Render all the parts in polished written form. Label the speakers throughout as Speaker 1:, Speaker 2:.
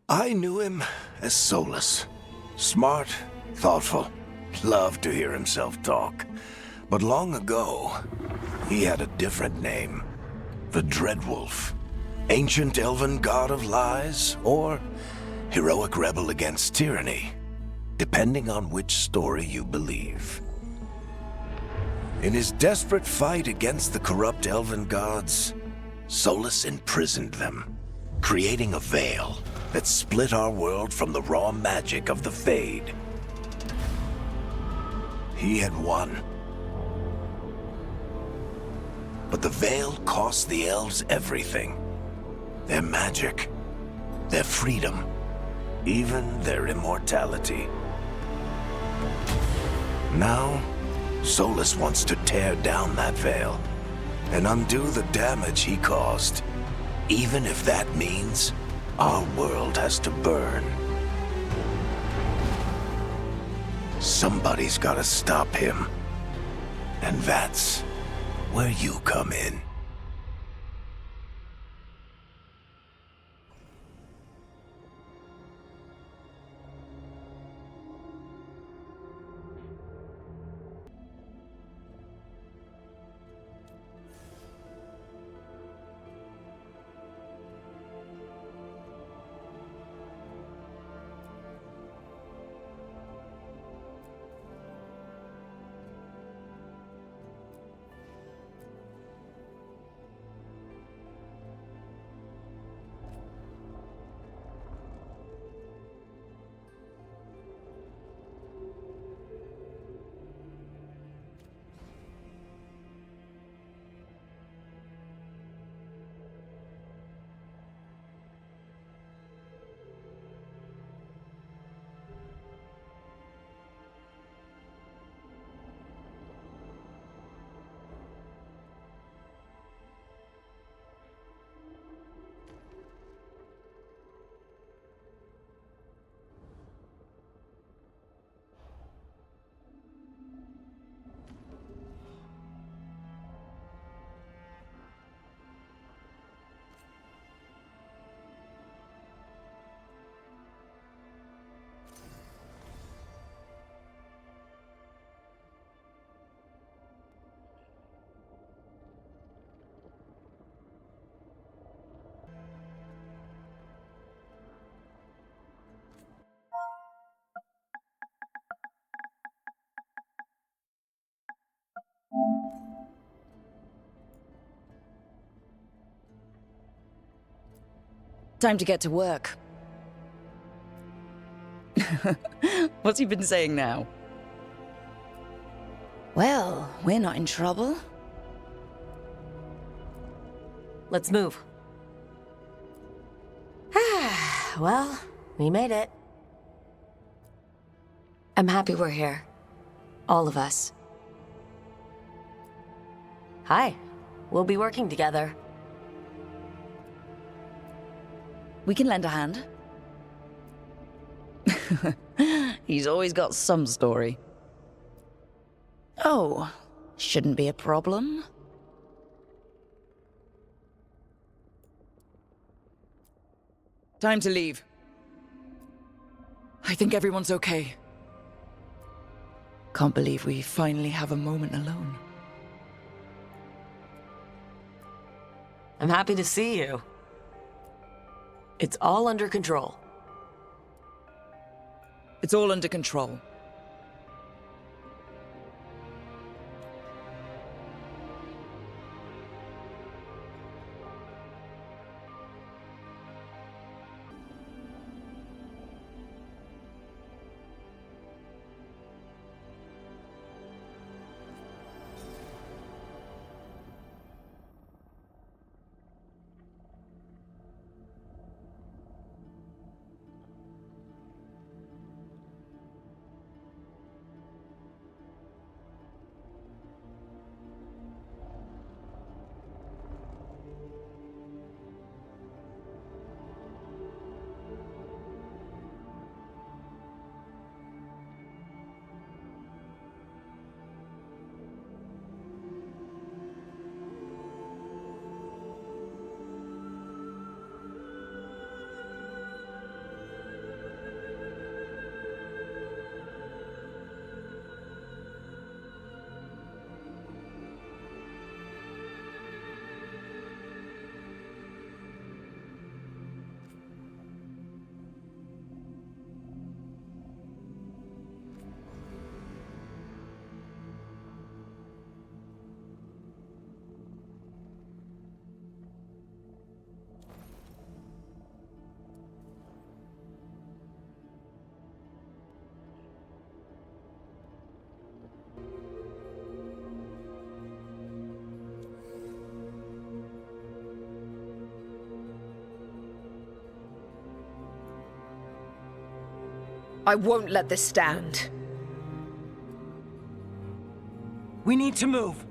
Speaker 1: I knew him as Solus. Smart, thoughtful, loved to hear himself talk. But long ago, he had a different name. The Dreadwolf. Ancient elven god of lies, or heroic rebel against tyranny, depending on which story you believe. In his desperate fight against the corrupt elven gods, Solus imprisoned them, creating a veil that split our world from the raw magic of the Fade. He had won. But the veil cost the elves everything. Their magic, their freedom, even their immortality. Now, Solus wants to tear down that veil and undo the damage he caused, even if that means our world has to burn. Somebody's gotta stop him. And that's where you come in.
Speaker 2: Time to get to work. What's he been saying now? Well, we're not in trouble.
Speaker 3: Let's move. Well, we made it. I'm happy we're here. All of us. Hi. We'll be working together.
Speaker 2: We can lend a hand. He's always got some story. Oh, shouldn't be a problem. Time to leave. I think everyone's okay. Can't believe we finally have a moment alone.
Speaker 3: I'm happy to see you. It's all under control.
Speaker 2: It's all under control.
Speaker 4: I won't let this stand.
Speaker 5: We need to move.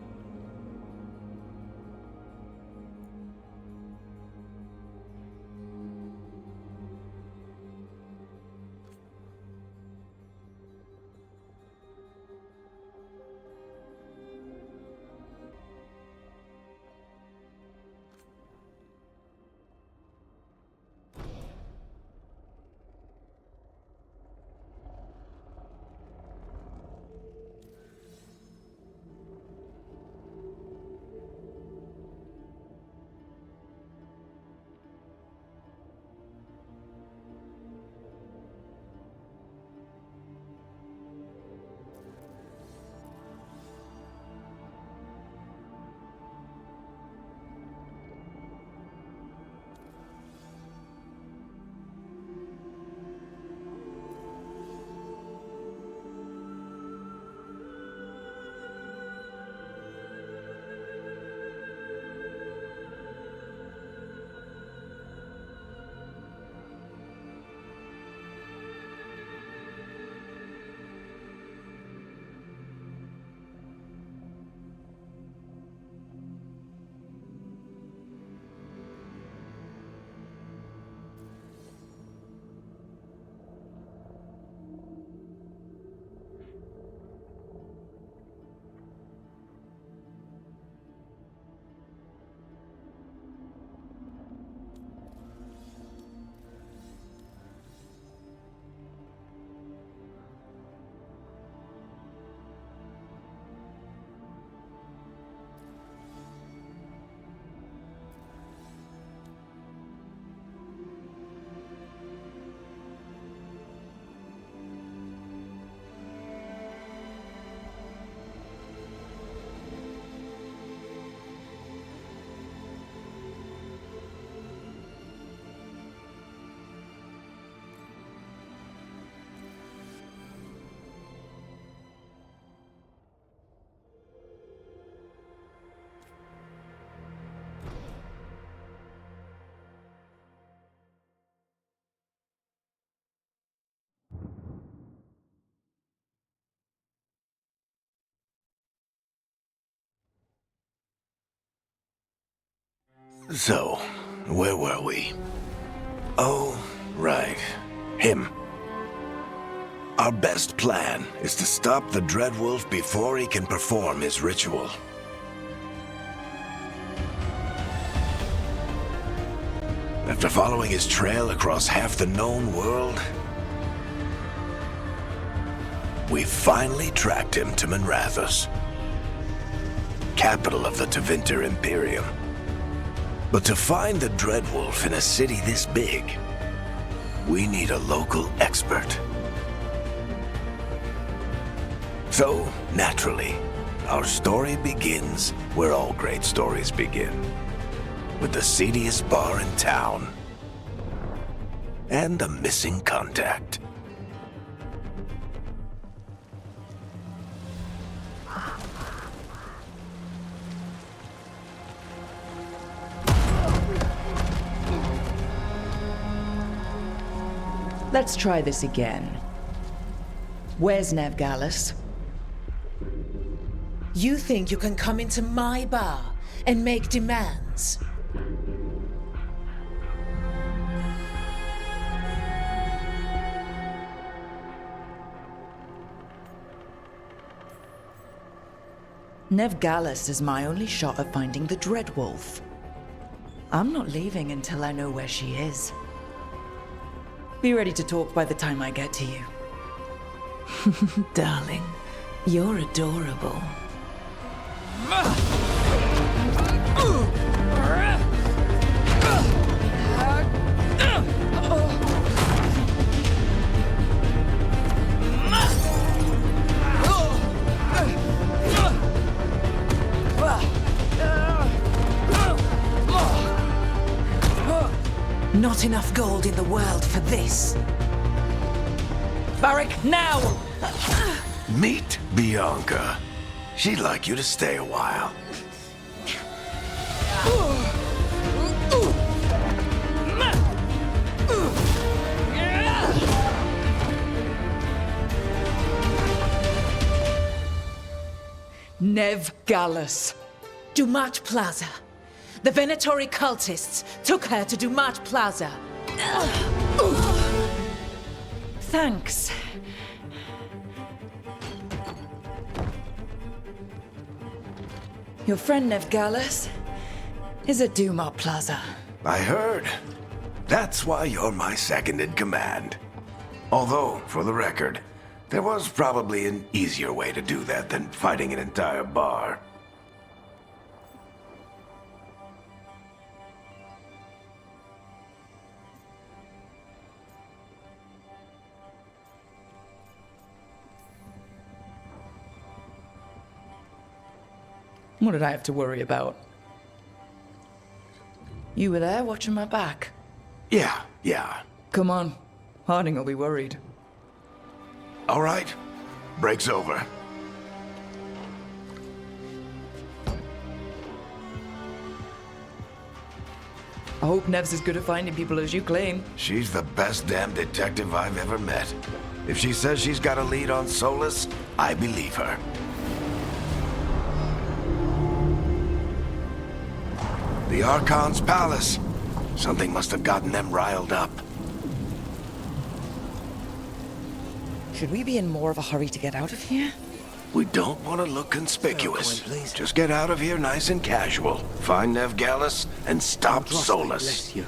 Speaker 1: So, where were we? Oh, right. Him. Our best plan is to stop the Dreadwolf before he can perform his ritual. After following his trail across half the known world, we finally tracked him to Minrathous, capital of the Tevinter Imperium. But to find the Dreadwolf in a city this big, we need a local expert. So, naturally, our story begins where all great stories begin. With the seediest bar in town. And a missing contact.
Speaker 2: Let's try this again. Where's Nevgalis?
Speaker 6: You think you can come into my bar and make demands?
Speaker 2: Nevgalis is my only shot at finding the Dreadwolf. I'm not leaving until I know where she is. Be ready to talk by the time I get to you.
Speaker 6: Darling, you're adorable. Not enough gold in the world for this.
Speaker 2: Barak, now!
Speaker 1: Meet Bianca. She'd like you to stay a while.
Speaker 2: Nev Gallus.
Speaker 6: Dumat Plaza. The Venatori cultists took her to Dumat Plaza.
Speaker 2: Thanks. Your friend Nev Gallus is at Dumat Plaza.
Speaker 1: I heard. That's why you're my second in command. Although, for the record, there was probably an easier way to do that than fighting an entire bar.
Speaker 2: What did I have to worry about? You were there watching my back.
Speaker 1: Yeah.
Speaker 2: Come on. Harding will be worried.
Speaker 1: All right. Break's over.
Speaker 2: I hope Nev's as good at finding people as you claim.
Speaker 1: She's the best damn detective I've ever met. If she says she's got a lead on Solus, I believe her. The Archon's palace. Something must have gotten them riled up.
Speaker 2: Should we be in more of a hurry to get out of here?
Speaker 1: We don't want to look conspicuous. Just get out of here nice and casual. Find Nev Gallus and stop Solus.
Speaker 5: You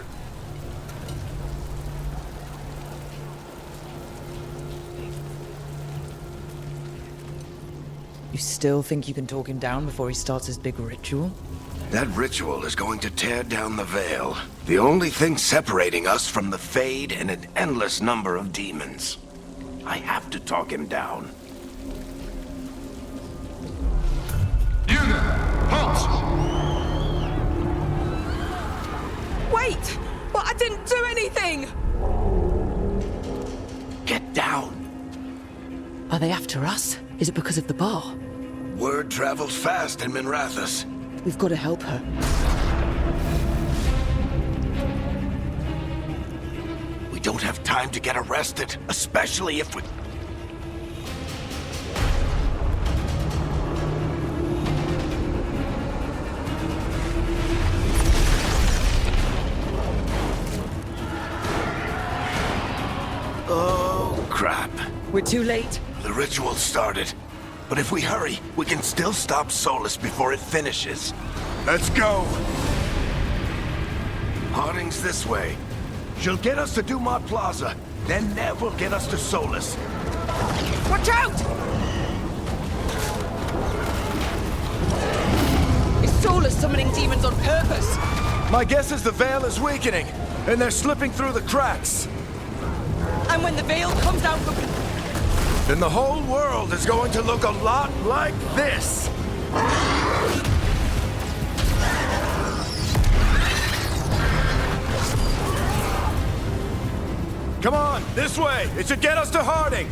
Speaker 2: still think you can talk him down before he starts his big ritual?
Speaker 1: That ritual is going to tear down the Veil. The only thing separating us from the Fade and an endless number of demons. I have to talk him down.
Speaker 7: You there! Halt!
Speaker 3: Wait! But I didn't do anything!
Speaker 1: Get down.
Speaker 2: Are they after us? Is it because of the bar?
Speaker 1: Word travels fast in Minrathous.
Speaker 2: We've got to help her.
Speaker 1: We don't have time to get arrested, especially if we... Oh, crap.
Speaker 2: We're too late.
Speaker 1: The ritual started. But if we hurry, we can still stop Solus before it finishes. Let's go! Harding's this way. She'll get us to Dumat Plaza. Then Nev will get us to Solus.
Speaker 3: Watch out! Is Solus summoning demons on purpose?
Speaker 8: My guess is the Veil is weakening, and they're slipping through the cracks.
Speaker 3: And when the veil comes down from...
Speaker 8: Then the whole world is going to look a lot like this. Come on, this way. It should get us to Harding.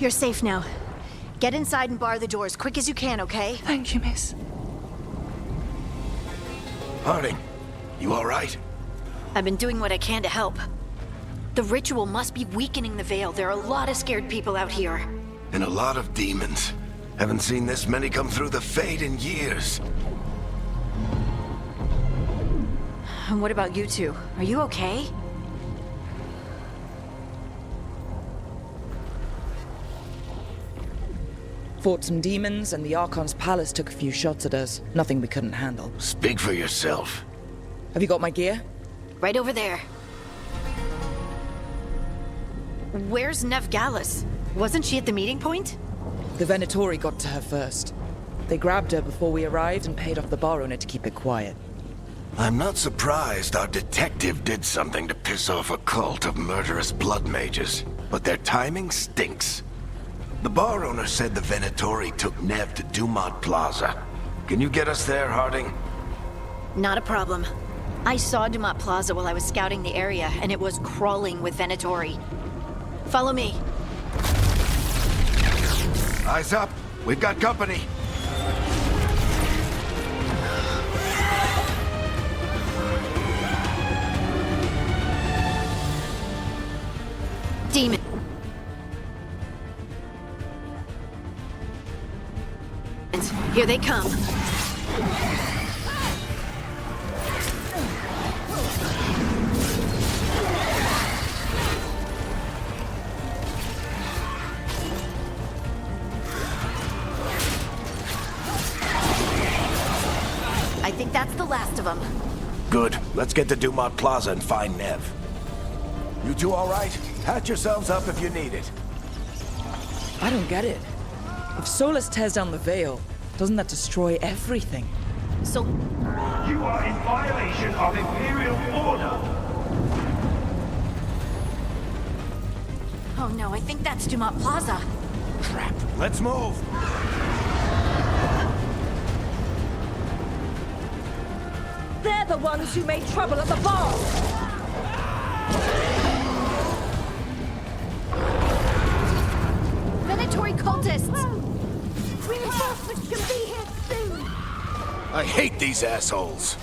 Speaker 9: You're safe now. Get inside and bar the doors quick as you can, okay?
Speaker 2: Thank you, miss.
Speaker 1: Harding, you all right?
Speaker 9: I've been doing what I can to help. The ritual must be weakening the Veil. There are a lot of scared people out here.
Speaker 1: And a lot of demons. Haven't seen this many come through the Fade in years.
Speaker 9: And what about you two? Are you okay?
Speaker 2: Fought some demons, and the Archon's palace took a few shots at us. Nothing we couldn't handle.
Speaker 1: Speak for yourself.
Speaker 2: Have you got my gear?
Speaker 9: Right over there. Where's Nev Gallus? Wasn't she at the meeting point?
Speaker 2: The Venatori got to her first. They grabbed her before we arrived and paid off the bar owner to keep it quiet.
Speaker 1: I'm not surprised our detective did something to piss off a cult of murderous blood mages, but their timing stinks. The bar owner said the Venatori took Nev to Dumat Plaza. Can you get us there, Harding?
Speaker 9: Not a problem. I saw Dumat Plaza while I was scouting the area, and it was crawling with Venatori. Follow me.
Speaker 1: Eyes up. We've got company.
Speaker 9: Demon. Here they come. I think that's the last of them.
Speaker 1: Good. Let's get to Dumont Plaza and find Nev. You two all right? Patch yourselves up if you need it.
Speaker 2: I don't get it. If Solus tears down the Veil, doesn't that destroy everything?
Speaker 9: So,
Speaker 7: You are in violation of Imperial order.
Speaker 9: oh no, I think that's Dumont Plaza.
Speaker 1: Crap. Let's move.
Speaker 6: They're the ones who made trouble at the bar!
Speaker 9: Venatory cultists!
Speaker 6: Reinforcements can be here soon!
Speaker 1: I hate these assholes.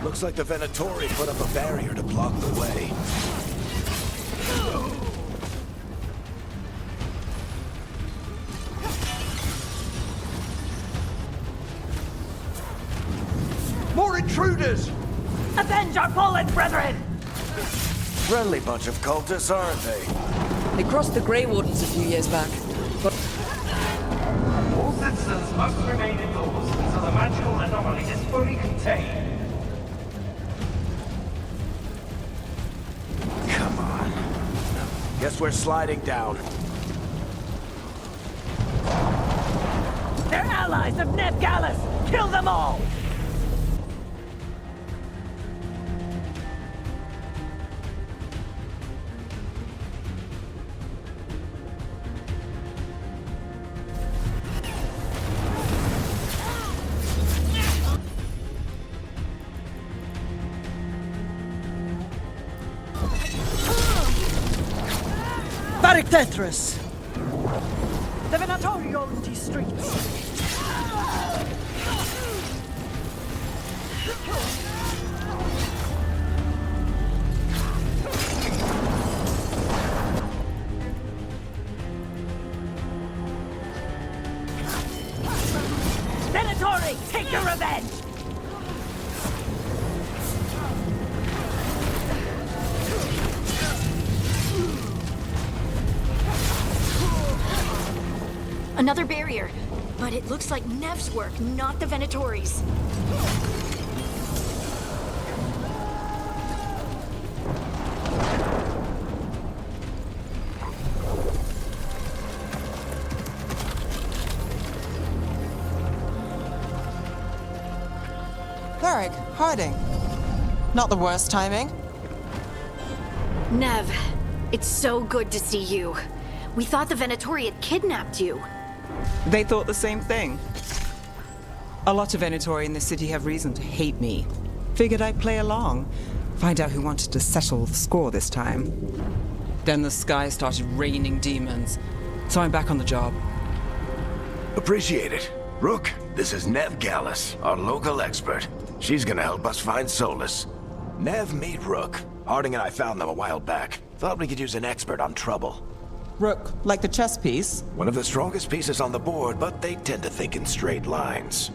Speaker 1: Looks like the Venatori put up a barrier to block the way.
Speaker 8: More intruders!
Speaker 5: Avenge our fallen brethren!
Speaker 1: Friendly bunch of cultists, aren't they?
Speaker 2: They crossed the Grey Wardens a few years back, but
Speaker 7: All citizens must remain indoors until the magical anomaly is fully contained.
Speaker 1: Come on. Guess we're sliding down.
Speaker 5: They're allies of Ned Gallus! Kill them all! Tetris! The Venatori owns these streets. Venatori, take your revenge!
Speaker 9: Another barrier, but it looks like Nev's work, not the Venatori's.
Speaker 10: Cleric, hiding. Not the worst timing.
Speaker 9: Nev, it's so good to see you. We thought the Venatori had kidnapped you.
Speaker 10: They thought the same thing. A lot of Venatori in the city have reason to hate me. Figured I'd play along. Find out who wanted to settle the score this time. Then the sky started raining demons. So I'm back on the job.
Speaker 1: Appreciate it. Rook, this is Nev Gallus, our local expert. She's gonna help us find Solus. Nev, meet Rook. Harding and I found them a while back. Thought we could use an expert on trouble.
Speaker 10: Rook, like the chess piece?
Speaker 1: One of the strongest pieces on the board, but they tend to think in straight lines.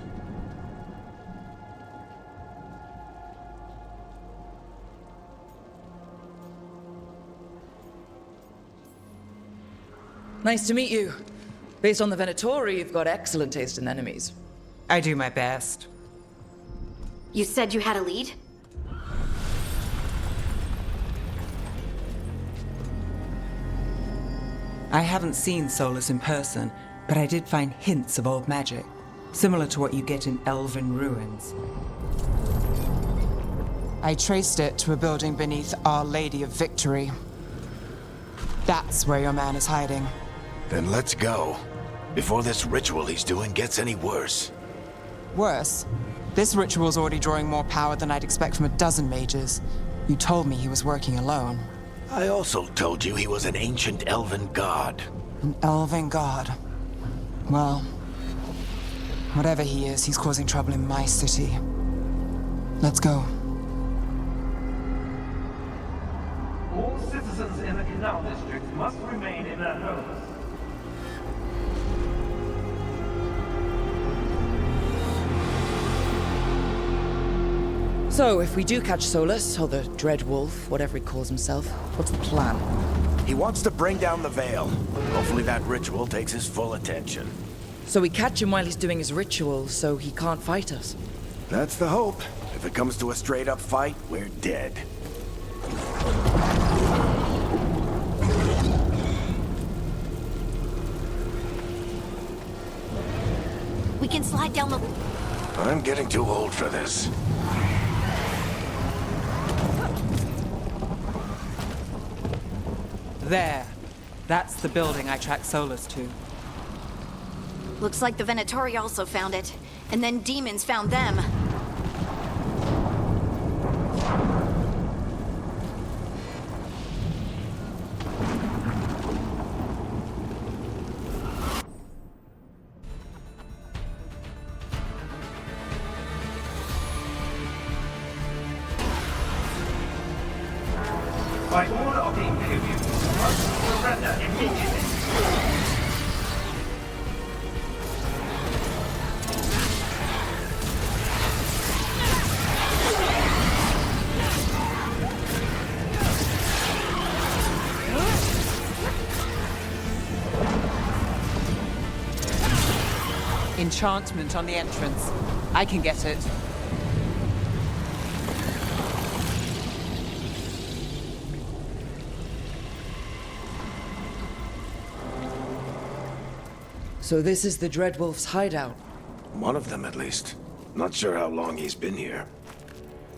Speaker 2: nice to meet you. Based on the Venatori, you've got excellent taste in enemies.
Speaker 10: I do my best.
Speaker 9: You said you had a lead?
Speaker 10: I haven't seen Solus in person, but I did find hints of old magic, similar to what you get in elven ruins. I traced it to a building beneath Our Lady of Victory. That's where your man is hiding.
Speaker 1: Then let's go. Before this ritual he's doing gets any worse.
Speaker 10: Worse, this ritual's already drawing more power than I'd expect from a dozen mages. You told me he was working alone.
Speaker 1: I also told you he was an ancient elven god.
Speaker 10: An elven god. Well, whatever he is, he's causing trouble in my city. Let's go.
Speaker 7: citizens in the Canal District must remain in their homes.
Speaker 2: So, if we do catch Solus, or the Dread Wolf, whatever he calls himself, what's the plan?
Speaker 1: He wants to bring down the Veil. Hopefully that ritual takes his full attention.
Speaker 2: So we catch him while he's doing his ritual, so he can't fight us.
Speaker 1: That's the hope. If it comes to a straight-up fight, we're dead.
Speaker 9: We can slide down the...
Speaker 1: I'm getting too old for this.
Speaker 10: There. That's the building I tracked Solus to.
Speaker 9: Looks like the Venatori also found it. And then demons found them.
Speaker 7: By order of the Imperium, you must surrender immediately.
Speaker 10: Enchantment on the entrance. I can get it.
Speaker 2: So this is the Dreadwolf's hideout.
Speaker 1: One of them, at least. Not sure how long he's been here.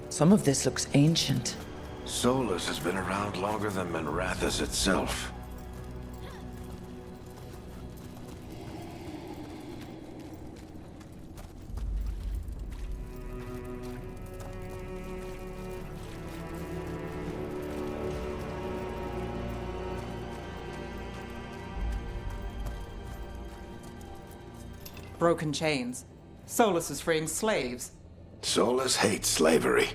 Speaker 2: Some of this looks ancient.
Speaker 1: Solus has been around longer than Manrathus itself.
Speaker 10: Broken chains. Solus is freeing slaves.
Speaker 1: Solus hates slavery.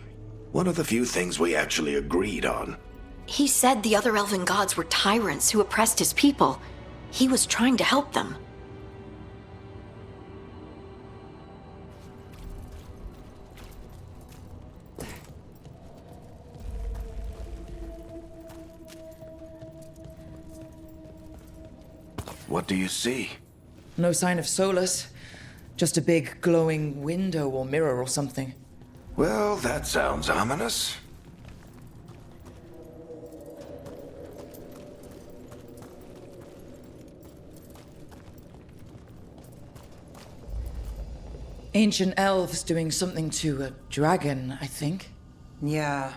Speaker 1: One of the few things we actually agreed on.
Speaker 9: He said the other elven gods were tyrants who oppressed his people. He was trying to help them.
Speaker 1: What do you see?
Speaker 2: No sign of Solus. Just a big glowing window or mirror or something.
Speaker 1: Well, that sounds ominous.
Speaker 2: Ancient elves doing something to a dragon, I think.
Speaker 10: Yeah.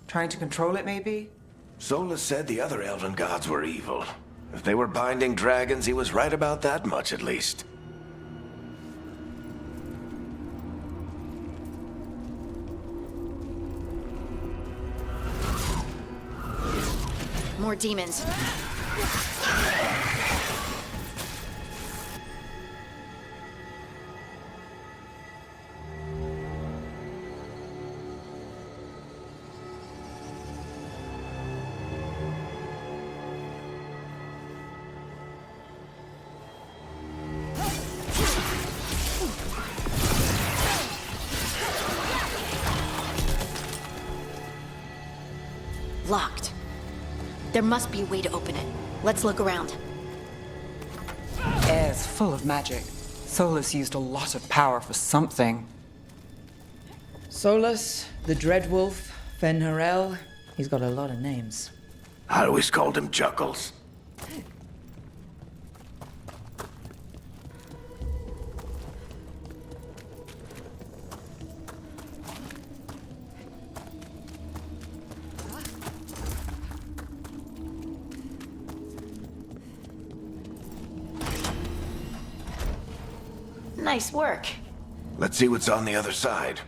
Speaker 10: Trying to control it, maybe?
Speaker 1: Solus said the other elven gods were evil. If they were binding dragons, he was right about that much, at least.
Speaker 9: More demons. Locked. There must be a way to open it. Let's look around.
Speaker 10: Air's full of magic. Solus used a lot of power for something.
Speaker 2: Solus, the Dreadwolf, Fen'Harel. He's got a lot of names.
Speaker 1: I always called him Chuckles.
Speaker 9: Nice work.
Speaker 1: Let's see what's on the other side.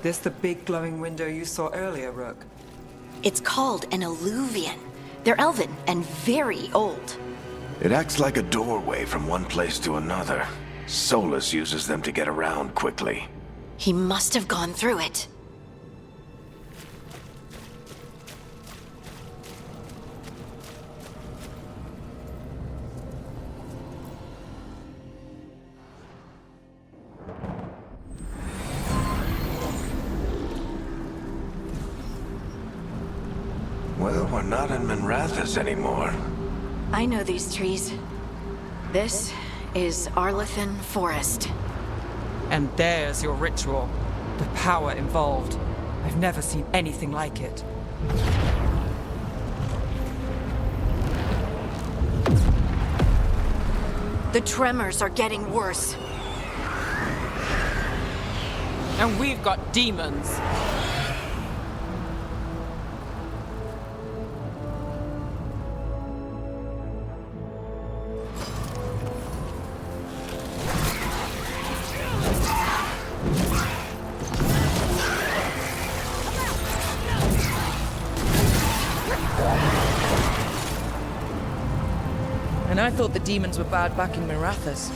Speaker 10: This the big glowing window you saw earlier, Rook?
Speaker 9: It's called an alluvian. They're elven and very old.
Speaker 1: It acts like a doorway from one place to another. Solus uses them to get around quickly.
Speaker 9: He must have gone through it.
Speaker 1: Well, we're not in Minrathous anymore.
Speaker 9: I know these trees. This is Arlethan Forest.
Speaker 10: And there's your ritual. The power involved. I've never seen anything like it.
Speaker 9: The tremors are getting worse.
Speaker 10: And we've got demons.
Speaker 2: And I thought the demons were bad back in Minrathous.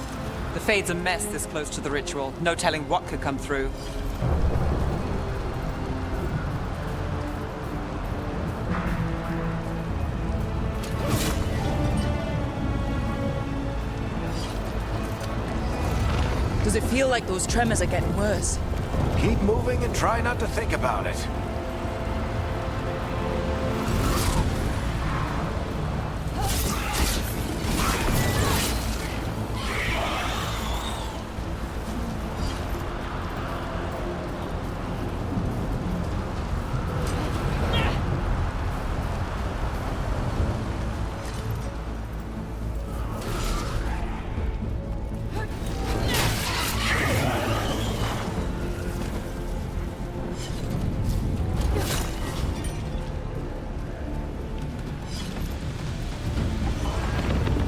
Speaker 10: The Fade's a mess this close to the ritual. No telling what could come through.
Speaker 2: Does it feel like those tremors are getting worse?
Speaker 1: Keep moving and try not to think about it.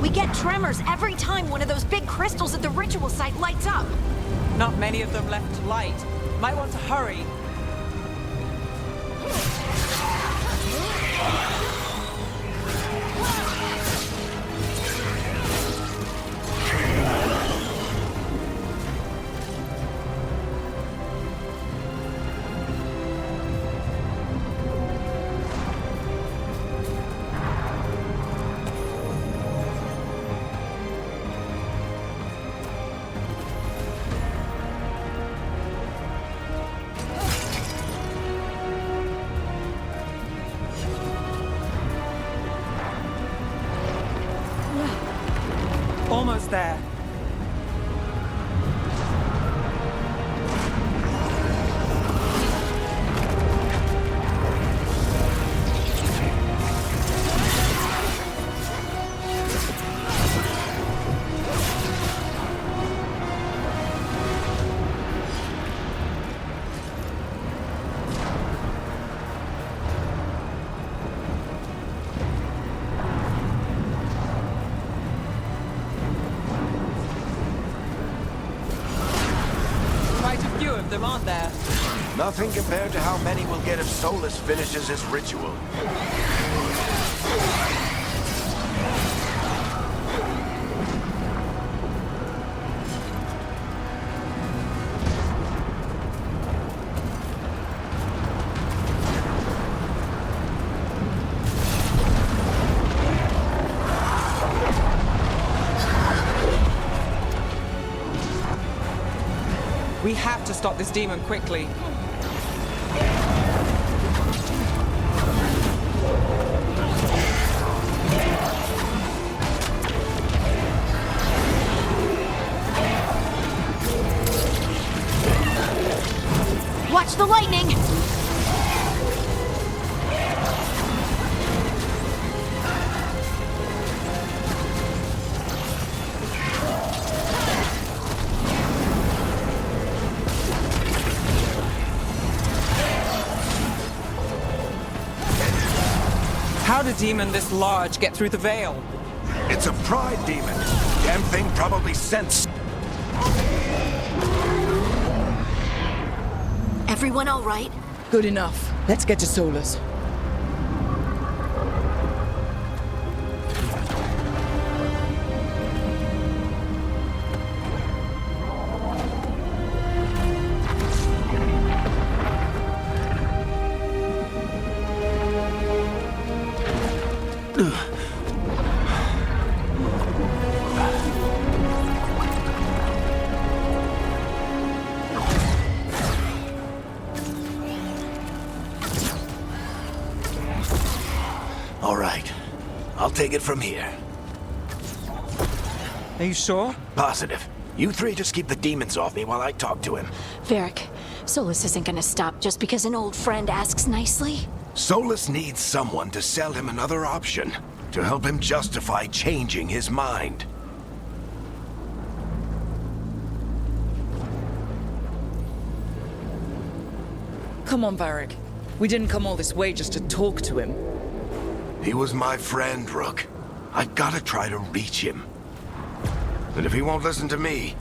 Speaker 9: We get tremors every time one of those big crystals at the ritual site lights up.
Speaker 10: Not many of them left to light. Might want to hurry. Almost there. Them on there.
Speaker 1: Nothing compared to how many we'll get if Solus finishes his ritual.
Speaker 10: We have to stop this demon quickly.
Speaker 9: Watch the lightning!
Speaker 10: How did a demon this large get through the veil?
Speaker 1: It's a pride demon. Damn thing probably sensed.
Speaker 9: Everyone all right?
Speaker 2: Good enough. Let's get to Solus.
Speaker 1: All right. I'll take it from here.
Speaker 10: Are you sure?
Speaker 1: Positive. You three just keep the demons off me while I talk to him.
Speaker 9: Varric, Solus isn't gonna stop just because an old friend asks nicely.
Speaker 1: Solus needs someone to sell him another option, to help him justify changing his mind.
Speaker 2: Come on, Varric. We didn't come all this way just to talk to him.
Speaker 1: He was my friend, Rook. I gotta try to reach him. But if he won't listen to me,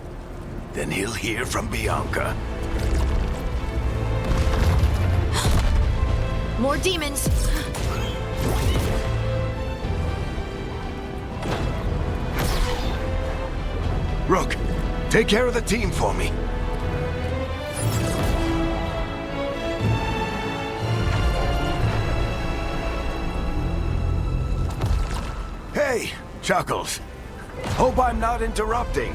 Speaker 1: then he'll hear from Bianca.
Speaker 9: More demons!
Speaker 1: Rook, take care of the team for me. Hey, Chuckles. Hope I'm not interrupting.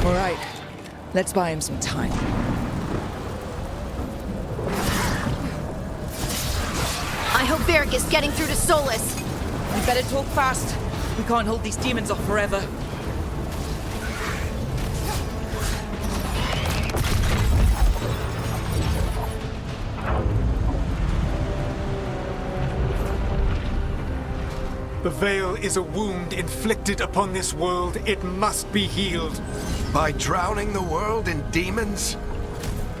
Speaker 2: All right. Let's buy him some time.
Speaker 9: I hope Varric is getting through to Solus.
Speaker 2: We better talk fast. We can't hold these demons off forever.
Speaker 11: The Veil is a wound inflicted upon this world. It must be healed.
Speaker 1: By drowning the world in demons?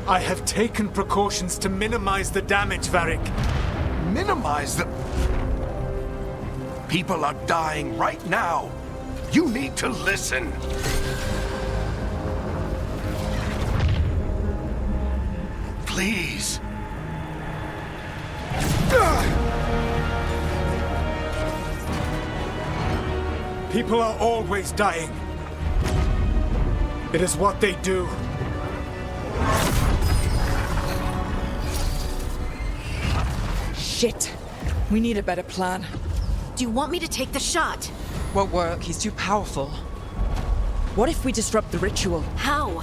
Speaker 11: I have taken precautions to minimize the damage, Varric.
Speaker 1: Minimize the... People are dying right now. You need to listen. Please.
Speaker 11: People are always dying. It is what they do.
Speaker 2: Shit. We need a better plan.
Speaker 9: Do you want me to take the shot?
Speaker 10: Won't work. He's too powerful.
Speaker 2: What if we disrupt the ritual?
Speaker 9: How?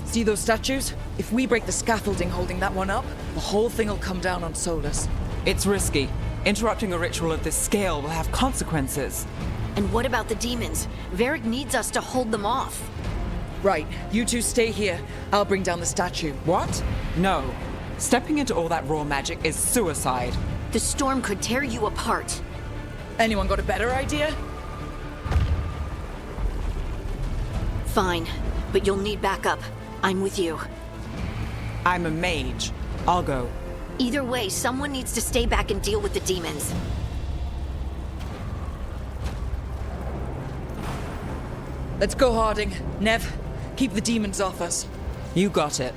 Speaker 2: See those statues? If we break the scaffolding holding that one up, the whole thing will come down on Solus.
Speaker 10: It's risky. Interrupting a ritual of this scale will have consequences.
Speaker 9: And what about the demons? Varric needs us to hold them off.
Speaker 2: Right. You two stay here. I'll bring down the statue.
Speaker 10: What? No. Stepping into all that raw magic is suicide.
Speaker 9: The storm could tear you apart.
Speaker 2: Anyone got a better idea?
Speaker 9: Fine, but you'll need backup. I'm with you.
Speaker 10: I'm a mage. I'll go.
Speaker 9: Either way, someone needs to stay back and deal with the demons.
Speaker 2: Let's go, Harding. Nev, keep the demons off us.
Speaker 10: You got it.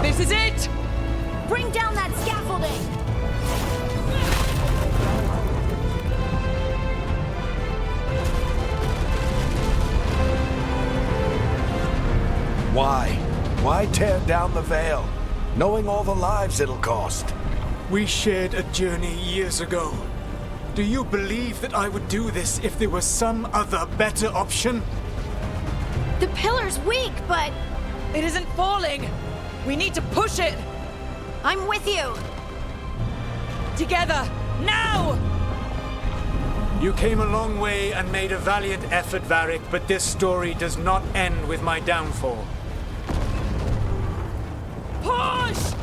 Speaker 2: This is it!
Speaker 9: Bring down that scaffolding!
Speaker 1: Why? Why tear down the Veil, knowing all the lives it'll cost?
Speaker 11: We shared a journey years ago. Do you believe that I would do this if there was some other better option?
Speaker 9: The pillar's weak, but
Speaker 2: It isn't falling! We need to push it!
Speaker 9: I'm with you.
Speaker 2: Together! Now!
Speaker 11: You came a long way and made a valiant effort, Varric, but this story does not end with my downfall.
Speaker 2: Push!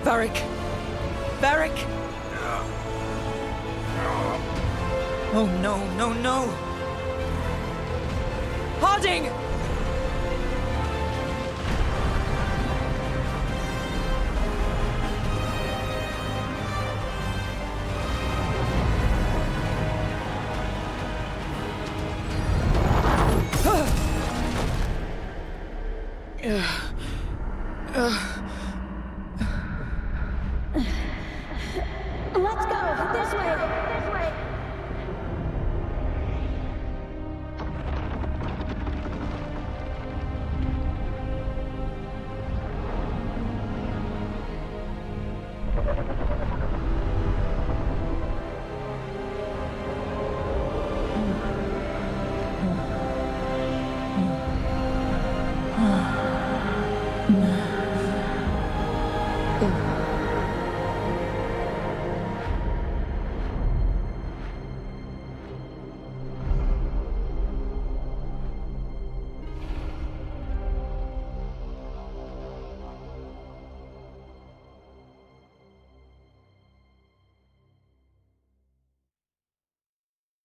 Speaker 2: Varric! Varric! Oh no, no, no! Harding!
Speaker 9: Let's go! This way! This way!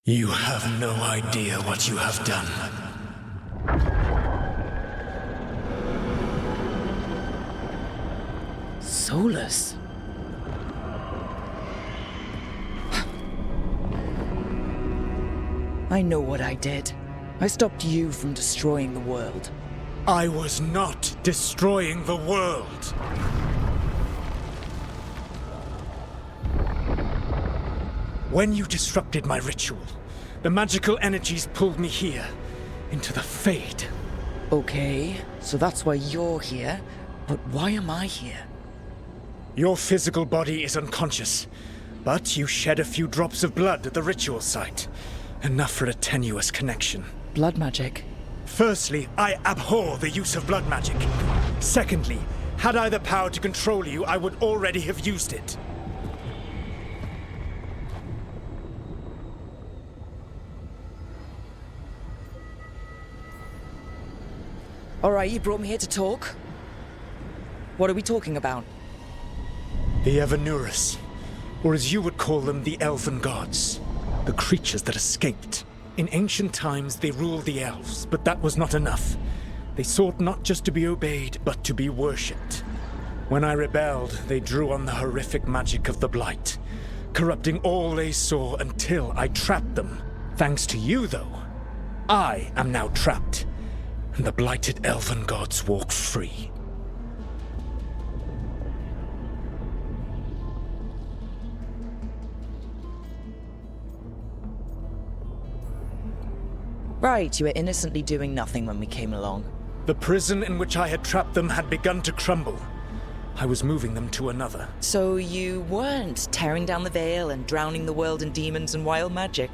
Speaker 11: You have no idea what you have done.
Speaker 2: Solus? I know what I did. I stopped you from destroying the world.
Speaker 11: I was not destroying the world. When you disrupted my ritual, the magical energies pulled me here, into the Fade.
Speaker 2: Okay, so that's why you're here, but why am I here?
Speaker 11: Your physical body is unconscious, but you shed a few drops of blood at the ritual site. Enough for a tenuous connection.
Speaker 2: Blood magic?
Speaker 11: Firstly, I abhor the use of blood magic. Secondly, had I the power to control you, I would already have used it.
Speaker 2: Alright, you brought me here to talk. What are we talking about?
Speaker 11: The Evanurus, or as you would call them, the Elven Gods. The creatures that escaped. In ancient times, they ruled the elves, but that was not enough. They sought not just to be obeyed, but to be worshipped. When I rebelled, they drew on the horrific magic of the Blight, corrupting all they saw until I trapped them. Thanks to you, though, I am now trapped, and the blighted Elven Gods walk free.
Speaker 2: Right, you were innocently doing nothing when we came along.
Speaker 11: The prison in which I had trapped them had begun to crumble. I was moving them to another.
Speaker 2: So you weren't tearing down the veil and drowning the world in demons and wild magic?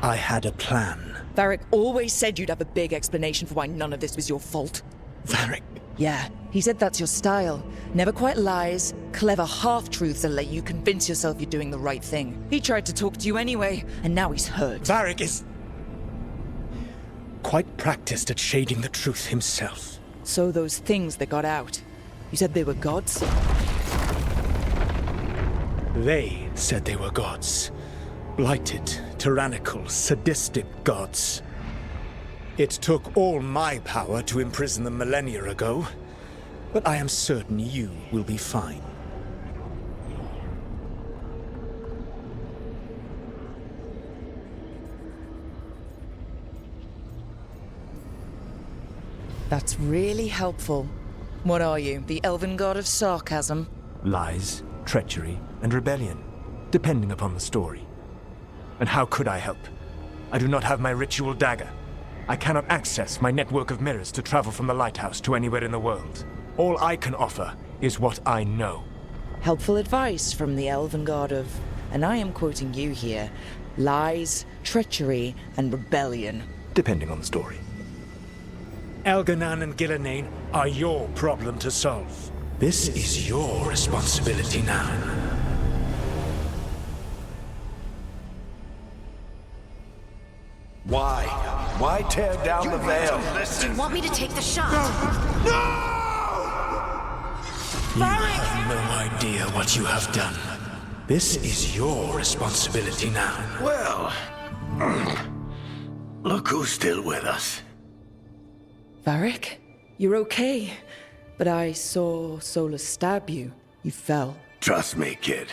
Speaker 11: I had a plan.
Speaker 2: Varric always said you'd have a big explanation for why none of this was your fault.
Speaker 11: Varric.
Speaker 2: Yeah, He said that's your style. Never quite lies, clever half-truths that let you convince yourself you're doing the right thing. He tried to talk to you anyway, and now he's hurt.
Speaker 11: Varric is quite practiced at shading the truth himself.
Speaker 2: So those things that got out, you said they were gods?
Speaker 11: They said they were gods. Blighted, tyrannical, sadistic gods. It took all my power to imprison them millennia ago, but I am certain you will be fine.
Speaker 2: That's really helpful. What are you, the elven god of sarcasm?
Speaker 8: Lies, treachery, and rebellion, depending upon the story. And how could I help? I do not have my ritual dagger. I cannot access my network of mirrors to travel from the lighthouse to anywhere in the world. All I can offer is what I know.
Speaker 2: Helpful advice from the elven god of, and I am quoting you here, lies, treachery, and rebellion.
Speaker 8: Depending on the story.
Speaker 11: Elganan and Gillenane are your problem to solve. This is your responsibility now.
Speaker 1: Why? Why tear down the veil?
Speaker 9: Do you want me to take the shot?
Speaker 11: You have no idea what you have done. This is your responsibility now.
Speaker 1: Well, look who's still with us.
Speaker 2: Varric, you're okay. But I saw Solus stab you. You fell.
Speaker 1: Trust me, kid.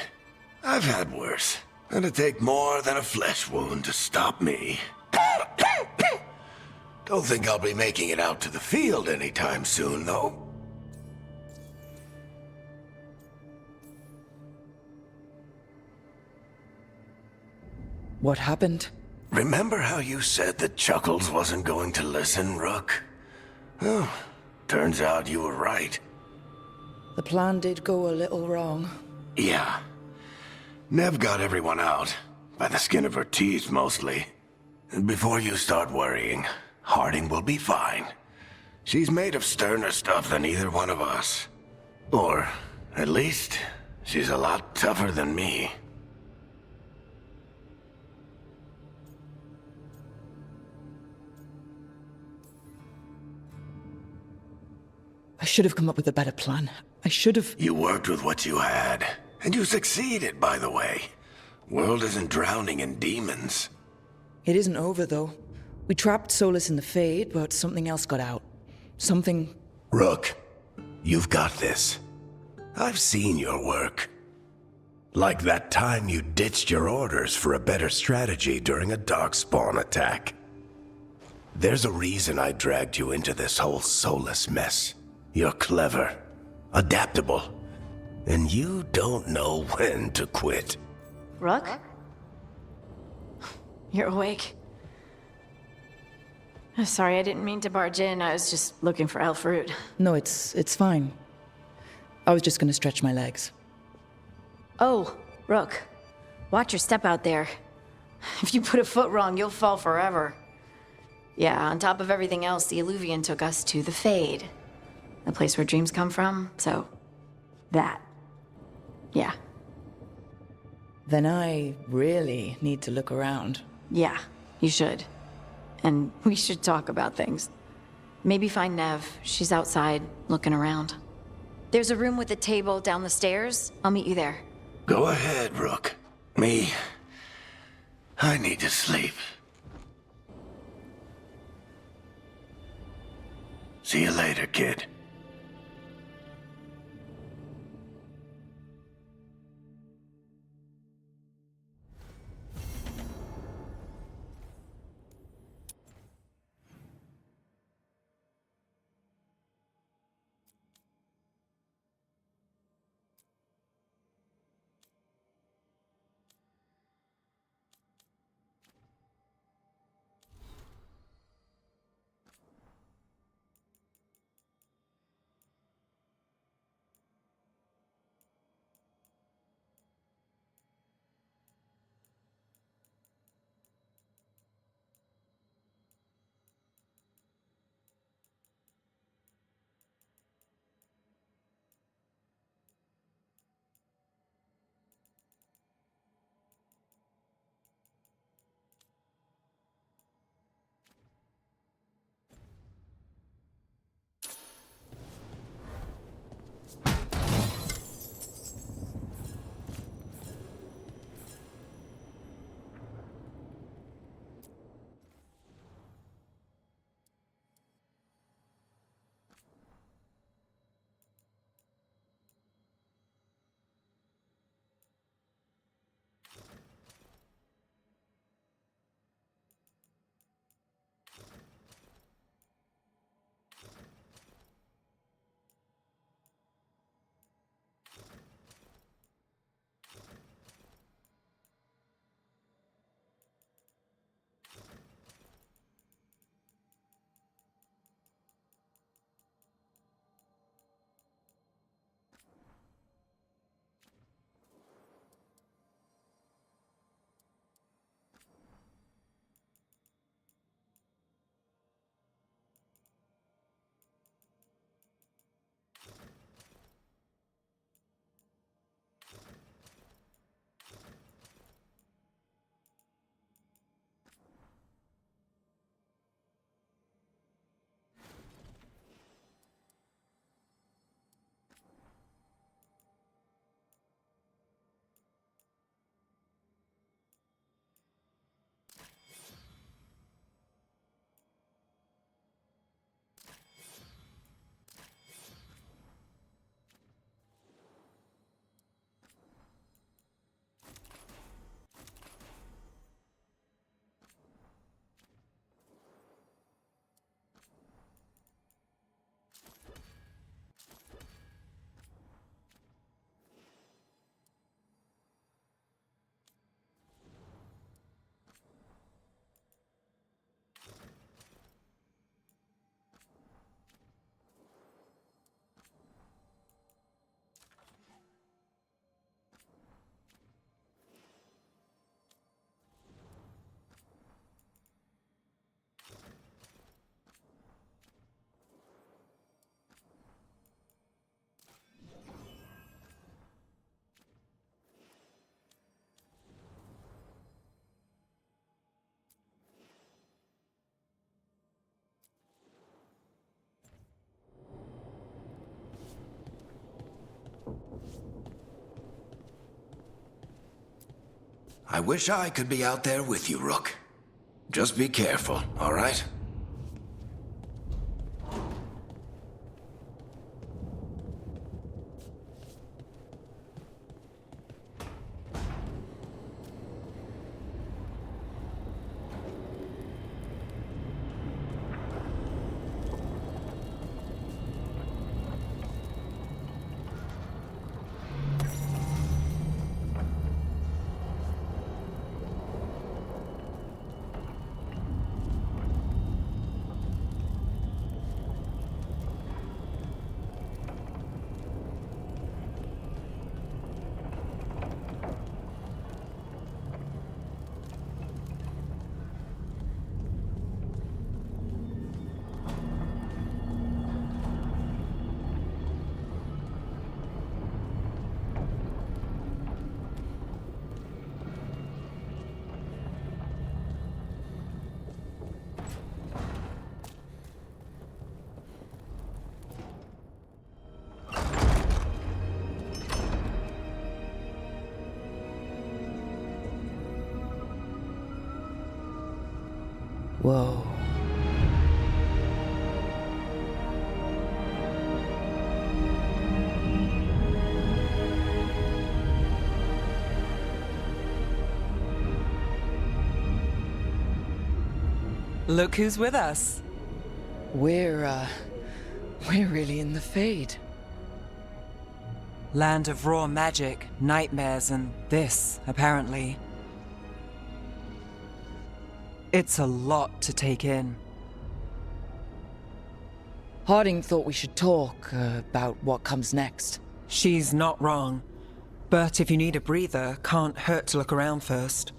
Speaker 1: I've had worse. It'd take more than a flesh wound to stop me. Don't think I'll be making it out to the field anytime soon, though.
Speaker 2: What happened?
Speaker 1: Remember how you said that Chuckles wasn't going to listen, Rook? Oh, turns out you were right.
Speaker 2: The plan did go a little wrong.
Speaker 1: Yeah. Nev got everyone out. By the skin of her teeth, mostly. And before you start worrying, Harding will be fine. She's made of sterner stuff than either one of us. Or, at least, she's a lot tougher than me.
Speaker 2: I should have come up with a better plan. I should have...
Speaker 1: You worked with what you had. And you succeeded, by the way. World isn't drowning in demons.
Speaker 2: It isn't over, though. We trapped Solus in the Fade, but something else got out. Something...
Speaker 1: Rook, you've got this. I've seen your work. Like that time you ditched your orders for a better strategy during a darkspawn attack. There's a reason I dragged you into this whole Solus mess. You're clever, adaptable, and you don't know when to quit.
Speaker 9: Rook? You're awake. Sorry, I didn't mean to barge in. I was just looking for elf fruit.
Speaker 2: No, it's fine. I was just gonna stretch my legs.
Speaker 9: Oh, Rook. Watch your step out there. If you put a foot wrong, you'll fall forever. Yeah, on top of everything else, the Illuvian took us to the Fade. The place where dreams come from, so... that. Yeah.
Speaker 2: Then I really need to look around.
Speaker 9: Yeah, you should. And we should talk about things. Maybe find Nev. She's outside, looking around. There's a room with a table down the stairs. I'll meet you there.
Speaker 1: Go ahead, Rook. Me, I need to sleep. See you later, kid. I wish I could be out there with you, Rook. Just be careful, all right?
Speaker 2: Whoa.
Speaker 10: Look who's with us.
Speaker 2: We're really in the Fade.
Speaker 10: Land of raw magic, nightmares, and this, apparently. It's a lot to take in.
Speaker 2: Harding thought we should talk about what comes next.
Speaker 10: She's not wrong. But if you need a breather, can't hurt to look around first.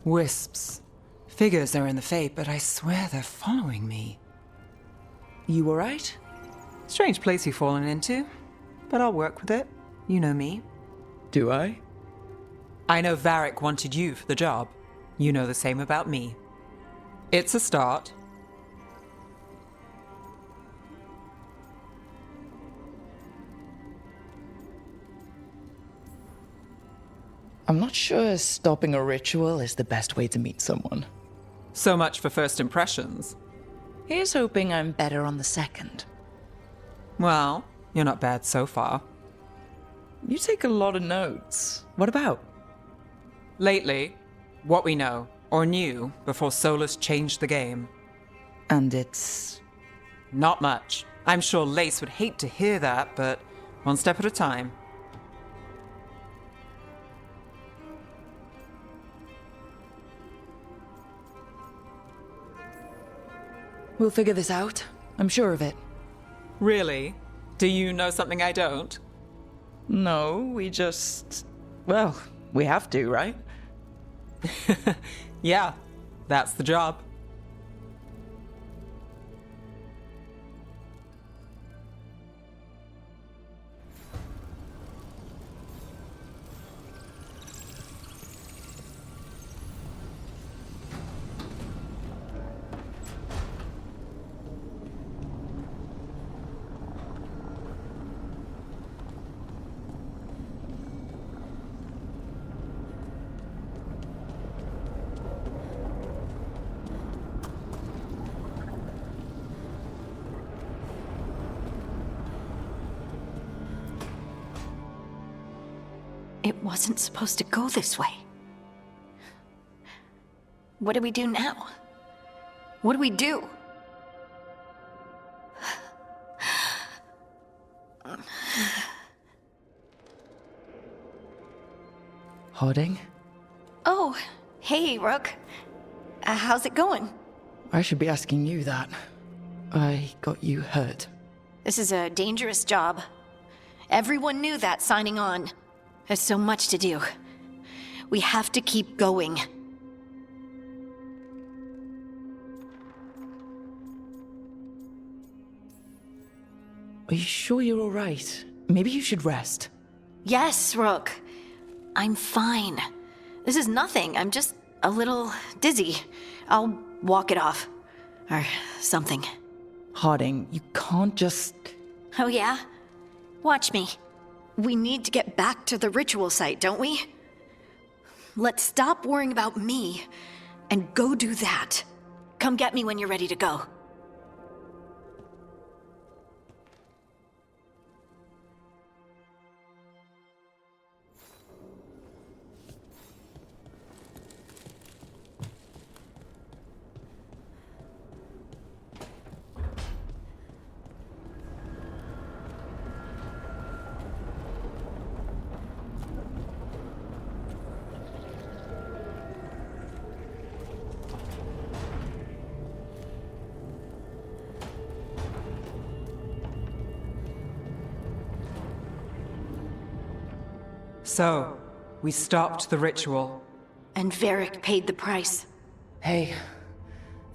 Speaker 10: Wisps. Figures they're in the Fate, but I swear they're following me.
Speaker 2: You alright?
Speaker 10: Strange place you've fallen into, but I'll work with it. You know me.
Speaker 2: Do I?
Speaker 10: I know Varric wanted you for the job. You know the same about me. It's a start.
Speaker 2: I'm not sure stopping a ritual is the best way to meet someone.
Speaker 10: So much for first impressions.
Speaker 2: Here's hoping I'm better on the second.
Speaker 10: Well, you're not bad so far.
Speaker 2: You take a lot of notes. What about?
Speaker 10: Lately, what we know, or knew, before Solus changed the game.
Speaker 2: And it's...
Speaker 10: Not much. I'm sure Lace would hate to hear that, but one step at a time.
Speaker 2: We'll figure this out. I'm sure of it.
Speaker 10: Really? Do you know something I don't?
Speaker 2: No, we just... Well, we have to, right?
Speaker 10: Yeah, that's the job.
Speaker 9: It wasn't supposed to go this way. What do we do now? What do we do?
Speaker 2: Harding?
Speaker 9: Oh, hey, Rook. How's it going?
Speaker 2: I should be asking you that. I got you hurt.
Speaker 9: This is a dangerous job. Everyone knew that signing on. There's so much to do. We have to keep going.
Speaker 2: Are you sure you're all right? Maybe you should rest.
Speaker 9: Yes, Rook. I'm fine. This is nothing. I'm just a little dizzy. I'll walk it off. Or something.
Speaker 2: Harding, you can't just...
Speaker 9: Oh yeah? Watch me. We need to get back to the ritual site, don't we? Let's stop worrying about me and go do that. Come get me when you're ready to go.
Speaker 10: So, we stopped the ritual.
Speaker 9: And Varric paid the price.
Speaker 2: Hey,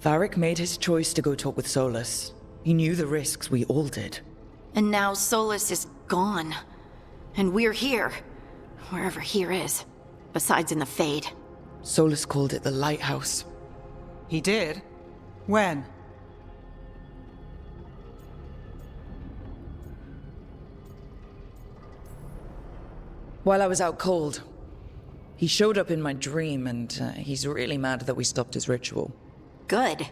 Speaker 2: Varric made his choice to go talk with Solus. He knew the risks, we all did.
Speaker 9: And now Solus is gone. And we're here. Wherever here is. Besides in the Fade.
Speaker 2: Solus called it the Lighthouse.
Speaker 10: He did? When?
Speaker 2: While I was out cold. He showed up in my dream, and he's really mad that we stopped his ritual.
Speaker 9: Good.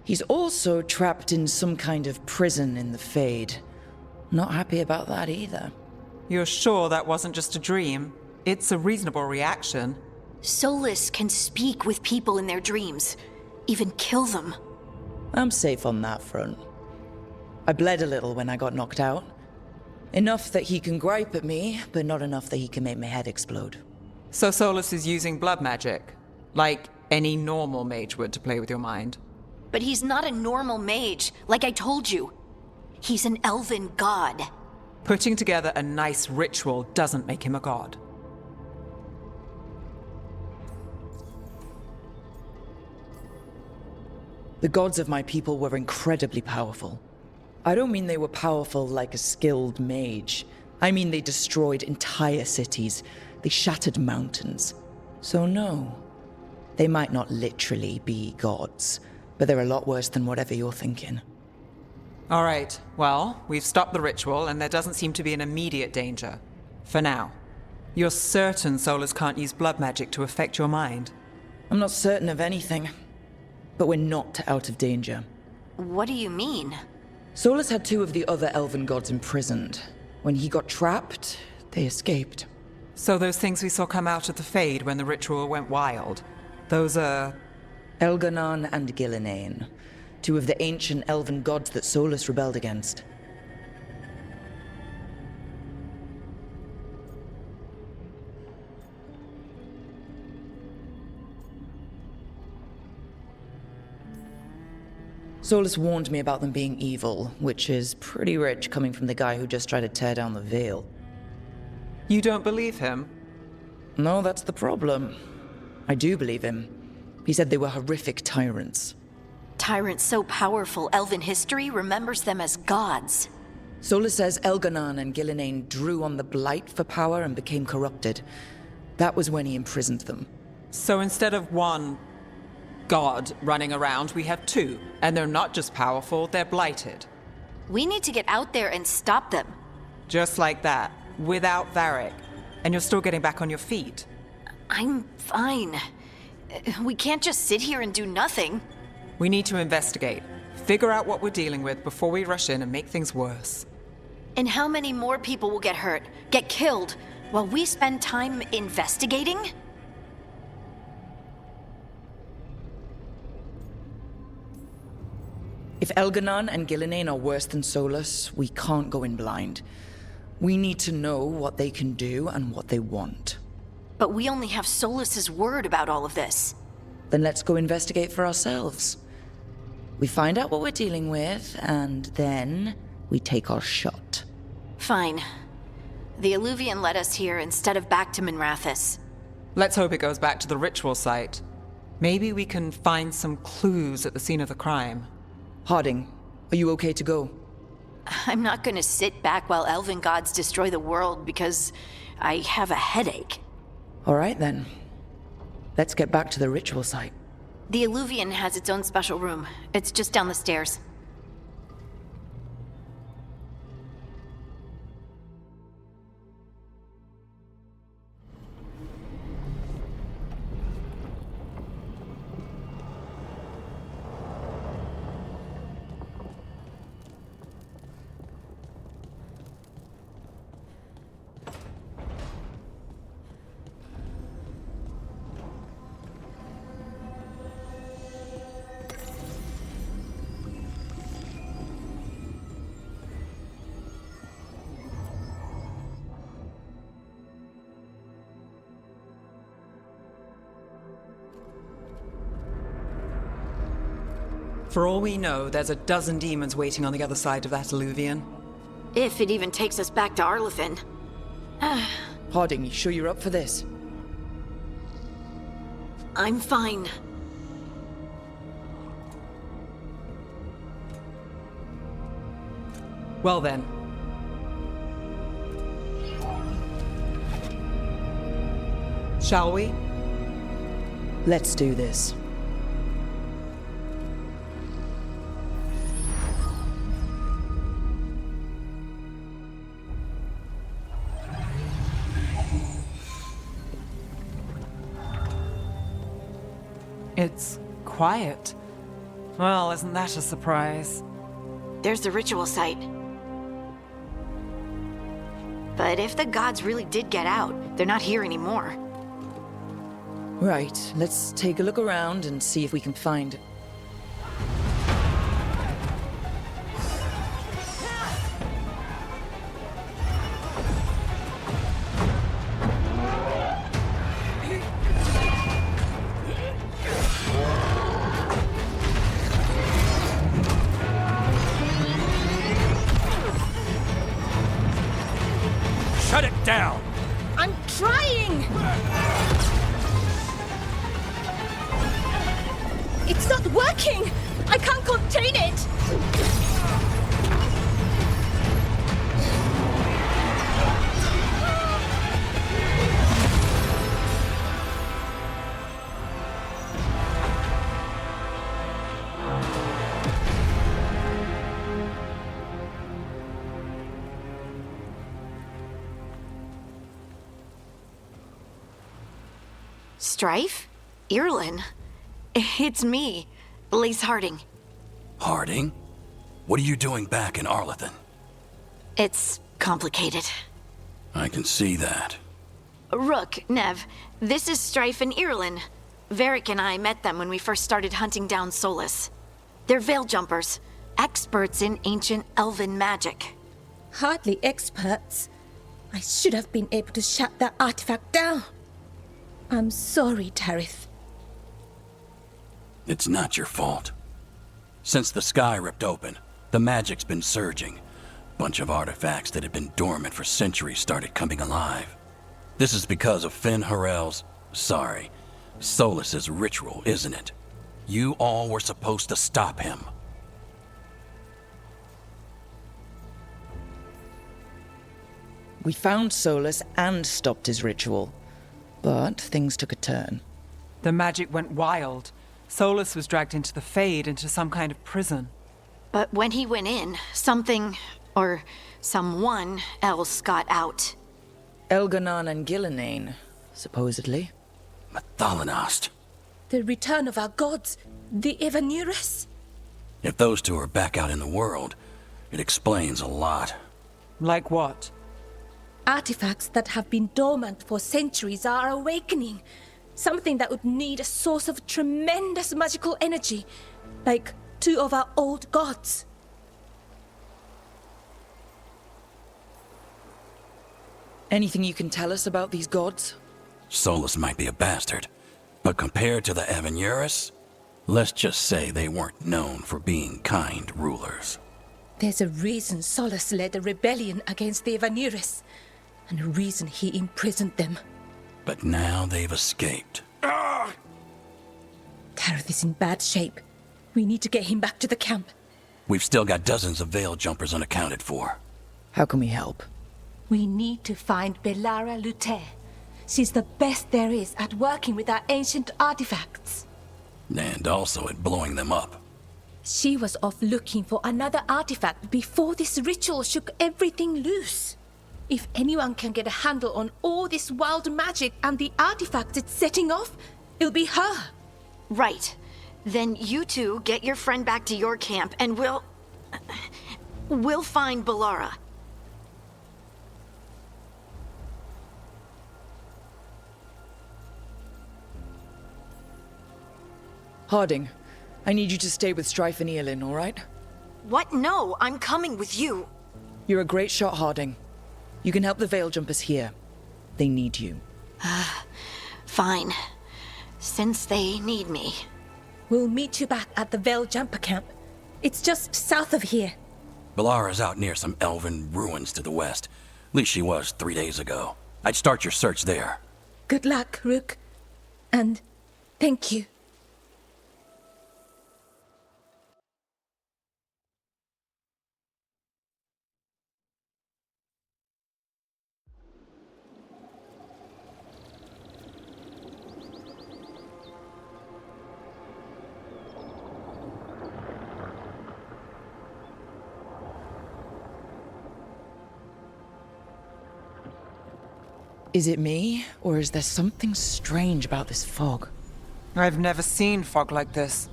Speaker 2: He's also trapped in some kind of prison in the Fade. Not happy about that either.
Speaker 10: You're sure that wasn't just a dream? It's a reasonable reaction.
Speaker 9: Solus can speak with people in their dreams. Even kill them.
Speaker 2: I'm safe on that front. I bled a little when I got knocked out. Enough that he can gripe at me, but not enough that he can make my head explode.
Speaker 10: So Solus is using blood magic? Like any normal mage would to play with your mind?
Speaker 9: But he's not a normal mage, like I told you. He's an elven god.
Speaker 10: Putting together a nice ritual doesn't make him a god.
Speaker 2: The gods of my people were incredibly powerful. I don't mean they were powerful like a skilled mage. I mean they destroyed entire cities. They shattered mountains. So no, they might not literally be gods, but they're a lot worse than whatever you're thinking.
Speaker 10: All right, well, we've stopped the ritual, and there doesn't seem to be an immediate danger. For now. You're certain Solus can't use blood magic to affect your mind?
Speaker 2: I'm not certain of anything, but we're not out of danger.
Speaker 9: What do you mean?
Speaker 2: Solus had 2 of the other elven gods imprisoned. When he got trapped, they escaped.
Speaker 10: So those things we saw come out of the Fade when the ritual went wild, those are...
Speaker 2: Elganon and Gillinane, 2 of the ancient elven gods that Solus rebelled against. Solus warned me about them being evil, which is pretty rich coming from the guy who just tried to tear down the Veil.
Speaker 10: You don't believe him?
Speaker 2: No, that's the problem. I do believe him. He said they were horrific tyrants.
Speaker 9: Tyrants so powerful, elven history remembers them as gods.
Speaker 2: Solus says Elganon and Gillinane drew on the Blight for power and became corrupted. That was when he imprisoned them.
Speaker 10: So instead of 1 god running around, we have 2. And they're not just powerful, they're blighted.
Speaker 9: We need to get out there and stop them.
Speaker 10: Just like that, without Varric. And you're still getting back on your feet.
Speaker 9: I'm fine. We can't just sit here and do nothing.
Speaker 10: We need to investigate. Figure out what we're dealing with before we rush in and make things worse.
Speaker 9: And how many more people will get hurt, get killed, while we spend time investigating?
Speaker 2: If Elganon and Gillinane are worse than Solus, we can't go in blind. We need to know what they can do and what they want.
Speaker 9: But we only have Solus's word about all of this.
Speaker 2: Then let's go investigate for ourselves. We find out what we're dealing with, and then we take our shot.
Speaker 9: Fine. The Illuvian led us here instead of back to Minrathous.
Speaker 10: Let's hope it goes back to the ritual site. Maybe we can find some clues at the scene of the crime.
Speaker 2: Harding, are you okay to go?
Speaker 9: I'm not gonna sit back while elven gods destroy the world because I have a headache.
Speaker 2: All right then. Let's get back to the ritual site.
Speaker 9: The Illuvian has its own special room. It's just down the stairs.
Speaker 10: For all we know, there's a dozen demons waiting on the other side of that Illuvian.
Speaker 9: If it even takes us back to Arlithin.
Speaker 2: Harding, you sure you're up for this?
Speaker 9: I'm fine.
Speaker 10: Well then. Shall we?
Speaker 2: Let's do this.
Speaker 10: It's quiet. Well, isn't that a surprise?
Speaker 9: There's the ritual site. But if the gods really did get out, they're not here anymore.
Speaker 2: Right, let's take a look around and see if we can find...
Speaker 11: Shut it down!
Speaker 6: I'm trying! It's not working!
Speaker 4: I can't contain it!
Speaker 9: Strife? Irlin? It's me, Lace Harding.
Speaker 12: Harding? What are you doing back in Arlethan?
Speaker 9: It's complicated.
Speaker 12: I can see that.
Speaker 9: Rook, Nev, this is Strife and Irlin. Varric and I met them when we first started hunting down Solus. They're veil jumpers, experts in ancient elven magic.
Speaker 4: Hardly experts. I should have been able to shut that artifact down. I'm sorry, Tarith.
Speaker 12: It's not your fault. Since the sky ripped open, the magic's been surging. Bunch of artifacts that had been dormant for centuries started coming alive. This is because of Finn Harel's, Solus's ritual, isn't it? You all were supposed to stop him.
Speaker 2: We found Solus and stopped his ritual, but things took a turn.
Speaker 10: The magic went wild. Solus was dragged into the Fade, into some kind of prison.
Speaker 9: But when he went in, something, or someone else got out.
Speaker 2: Elganon and Gillenane, supposedly.
Speaker 12: Thalanost.
Speaker 4: The return of our gods, the Evanurus.
Speaker 12: If those two are back out in the world, it explains a lot.
Speaker 10: Like what?
Speaker 4: Artifacts that have been dormant for centuries are awakening. Something that would need a source of tremendous magical energy, like two of our old gods.
Speaker 2: Anything you can tell us about these gods?
Speaker 12: Solus might be a bastard, but compared to the Evanurus, let's just say they weren't known for being kind rulers.
Speaker 4: There's a reason Solus led a rebellion against the Evanurus, and a reason he imprisoned them.
Speaker 12: But now they've escaped.
Speaker 4: Tarith is in bad shape. We need to get him back to the camp.
Speaker 12: We've still got dozens of veil jumpers unaccounted for.
Speaker 2: How can we help?
Speaker 4: We need to find Belara Lute. She's the best there is at working with our ancient artifacts.
Speaker 12: And also at blowing them up.
Speaker 4: She was off looking for another artifact before this ritual shook everything loose. If anyone can get a handle on all this wild magic and the artifacts it's setting off, it'll be her.
Speaker 9: Right. Then you two get your friend back to your camp and we'll find Belara.
Speaker 2: Harding, I need you to stay with Strife and Eolin, all right?
Speaker 9: What? No, I'm coming with you.
Speaker 2: You're a great shot, Harding. You can help the Veil Jumpers here. They need you.
Speaker 9: Fine. Since they need me.
Speaker 4: We'll meet you back at the Veil Jumper camp. It's just south of here.
Speaker 12: Belara's out near some elven ruins to the west. At least she was 3 days ago. I'd start your search there.
Speaker 4: Good luck, Rook. And thank you.
Speaker 2: Is it me, or is there something strange about this fog?
Speaker 10: I've never seen fog like this.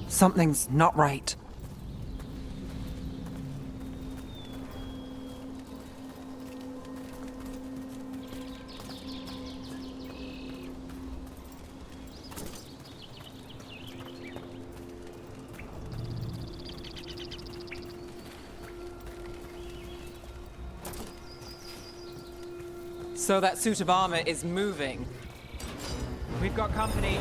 Speaker 10: Something's not right. So that suit of armor is moving. We've got company.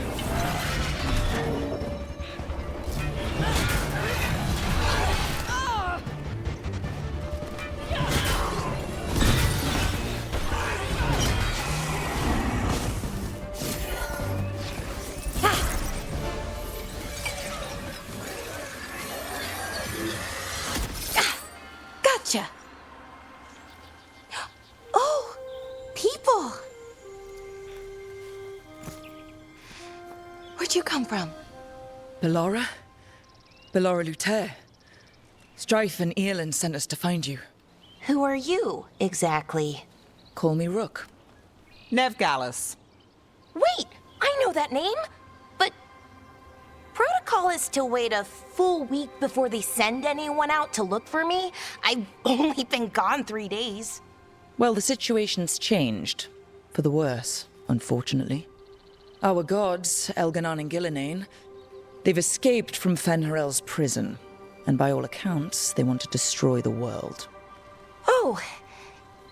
Speaker 13: Where'd you come from?
Speaker 2: Bellora? Bellora Luther. Strife and Earlin sent us to find you.
Speaker 13: Who are you, exactly?
Speaker 2: Call me Rook.
Speaker 10: Nev Gallus.
Speaker 13: Wait! I know that name! But... Protocol is to wait a full week before they send anyone out to look for me? I've only been gone 3 days.
Speaker 2: Well, the situation's changed. For the worse, unfortunately. Our gods, Elganon and Gillinane, they've escaped from Fen'Harel's prison. And by all accounts, they want to destroy the world.
Speaker 13: Oh,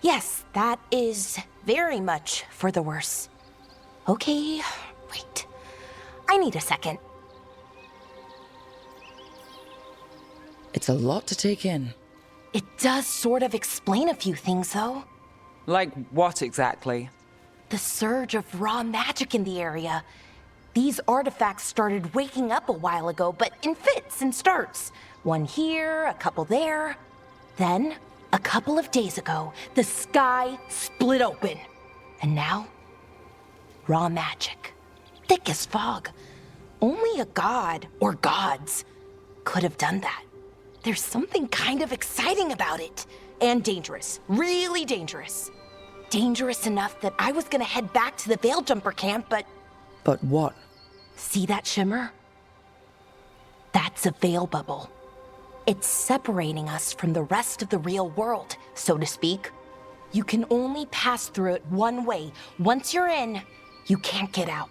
Speaker 13: yes, that is very much for the worse. Okay, wait. I need a second.
Speaker 2: It's a lot to take in.
Speaker 13: It does sort of explain a few things, though.
Speaker 10: Like what exactly?
Speaker 13: The surge of raw magic in the area. These artifacts started waking up a while ago, but in fits and starts. One here, a couple there. Then, a couple of days ago, the sky split open. And now, raw magic. Thick as fog. Only a god, or gods, could have done that. There's something kind of exciting about it. And dangerous. Really dangerous. Dangerous enough that I was gonna head back to the Veilgjumper camp, but...
Speaker 2: But what?
Speaker 13: See that shimmer? That's a veil bubble. It's separating us from the rest of the real world, so to speak. You can only pass through it one way. Once you're in, you can't get out.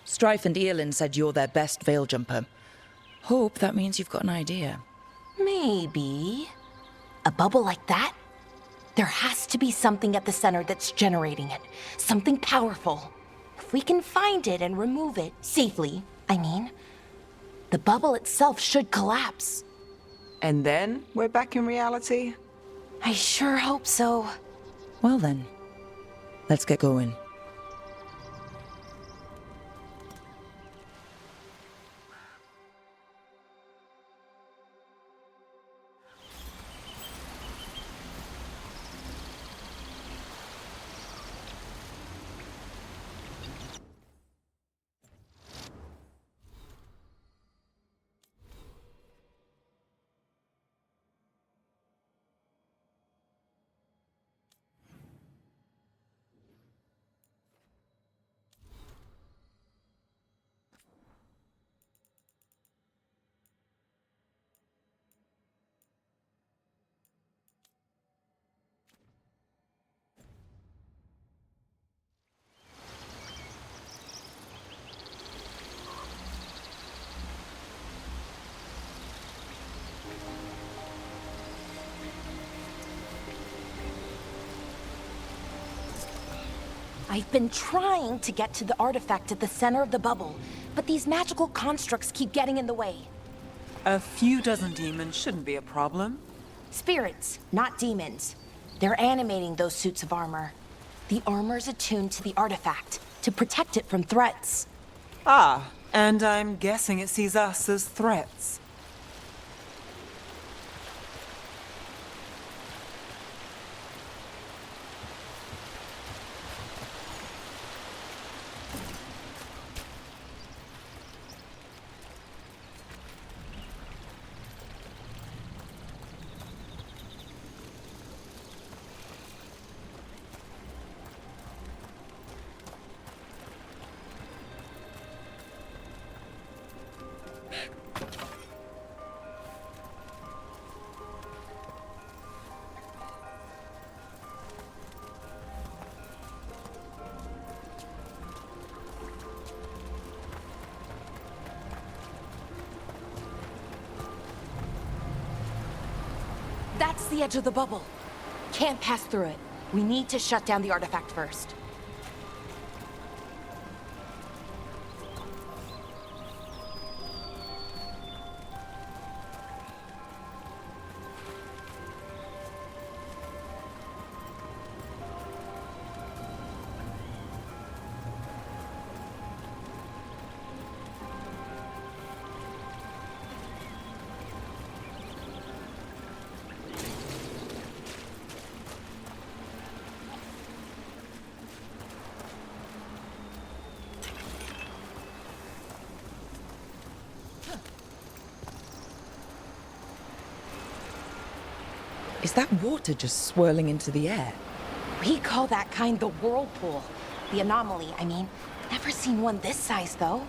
Speaker 2: Strife and Earlin said you're their best Veilgjumper. Hope that means you've got an idea.
Speaker 13: Maybe. A bubble like that? There has to be something at the center that's generating it. Something powerful. If we can find it and remove it, safely, I mean, the bubble itself should collapse.
Speaker 10: And then we're back in reality?
Speaker 13: I sure hope so.
Speaker 2: Well then, let's get going.
Speaker 13: I've been trying to get to the artifact at the center of the bubble, but these magical constructs keep getting in the way.
Speaker 10: A few dozen demons shouldn't be a problem.
Speaker 13: Spirits, not demons. They're animating those suits of armor. The armor's attuned to the artifact, to protect it from threats.
Speaker 10: Ah, and I'm guessing it sees us as threats.
Speaker 13: That's the edge of the bubble. Can't pass through it. We need to shut down the artifact first.
Speaker 2: Is that water just swirling into the air?
Speaker 13: We call that kind the whirlpool. The anomaly, I mean. Never seen one this size, though.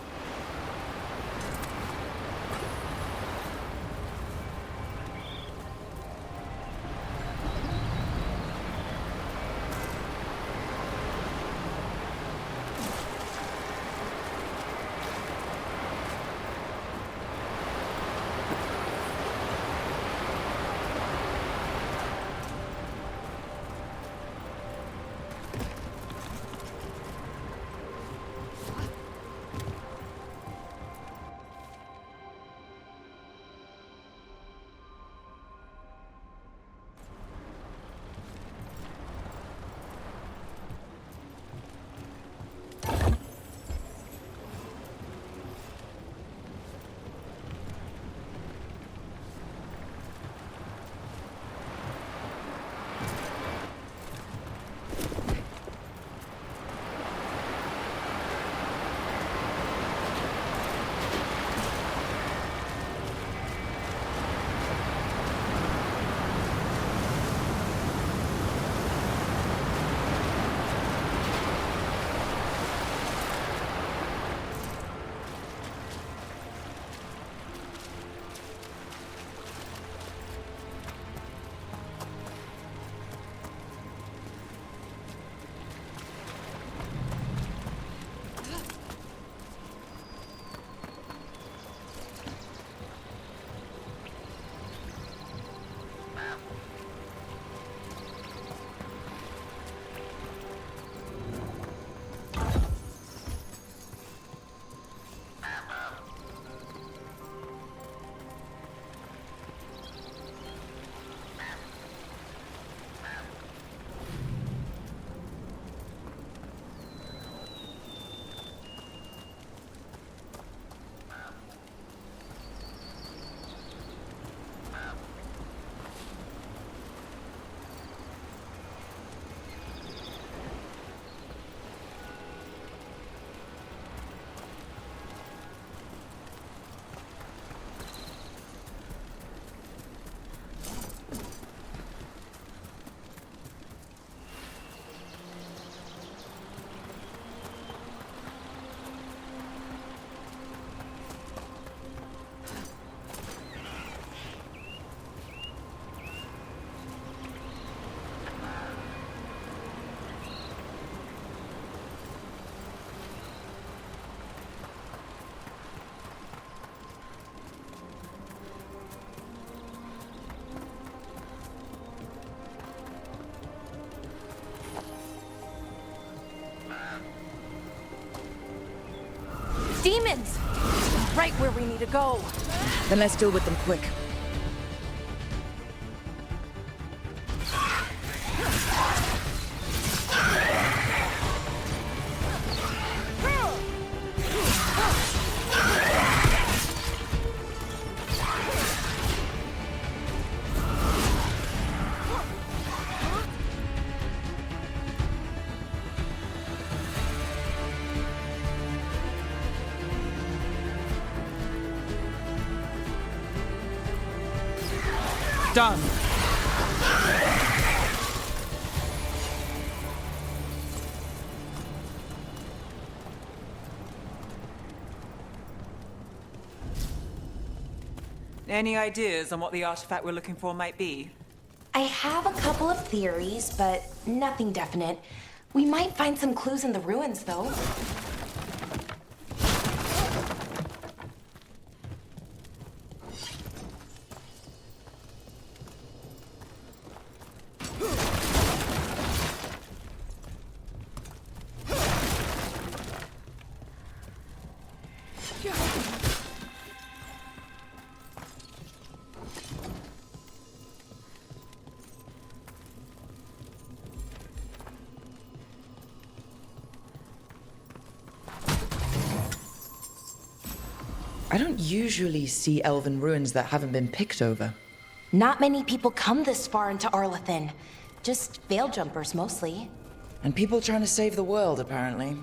Speaker 13: Demons! Right where we need to go.
Speaker 2: Then let's deal with them quick.
Speaker 10: Done. Any ideas on what the artifact we're looking for might be?
Speaker 13: I have a couple of theories, but nothing definite. We might find some clues in the ruins, though.
Speaker 2: I don't usually see elven ruins that haven't been picked over.
Speaker 13: Not many people come this far into Arlathan. Just veil jumpers, mostly.
Speaker 2: And people trying to save the world, apparently.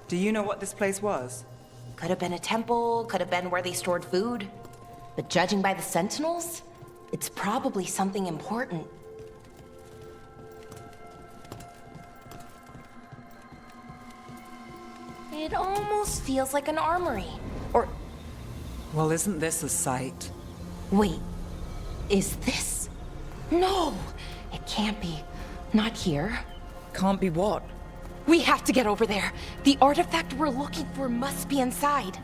Speaker 10: Do you know what this place was?
Speaker 13: Could have been a temple, could have been where they stored food. But judging by the sentinels, it's probably something important. It almost feels like an armory. Or...
Speaker 10: Well, isn't this a sight?
Speaker 13: Wait, is this? No, it can't be. Not here.
Speaker 2: Can't be what?
Speaker 13: We have to get over there. The artifact we're looking for must be inside.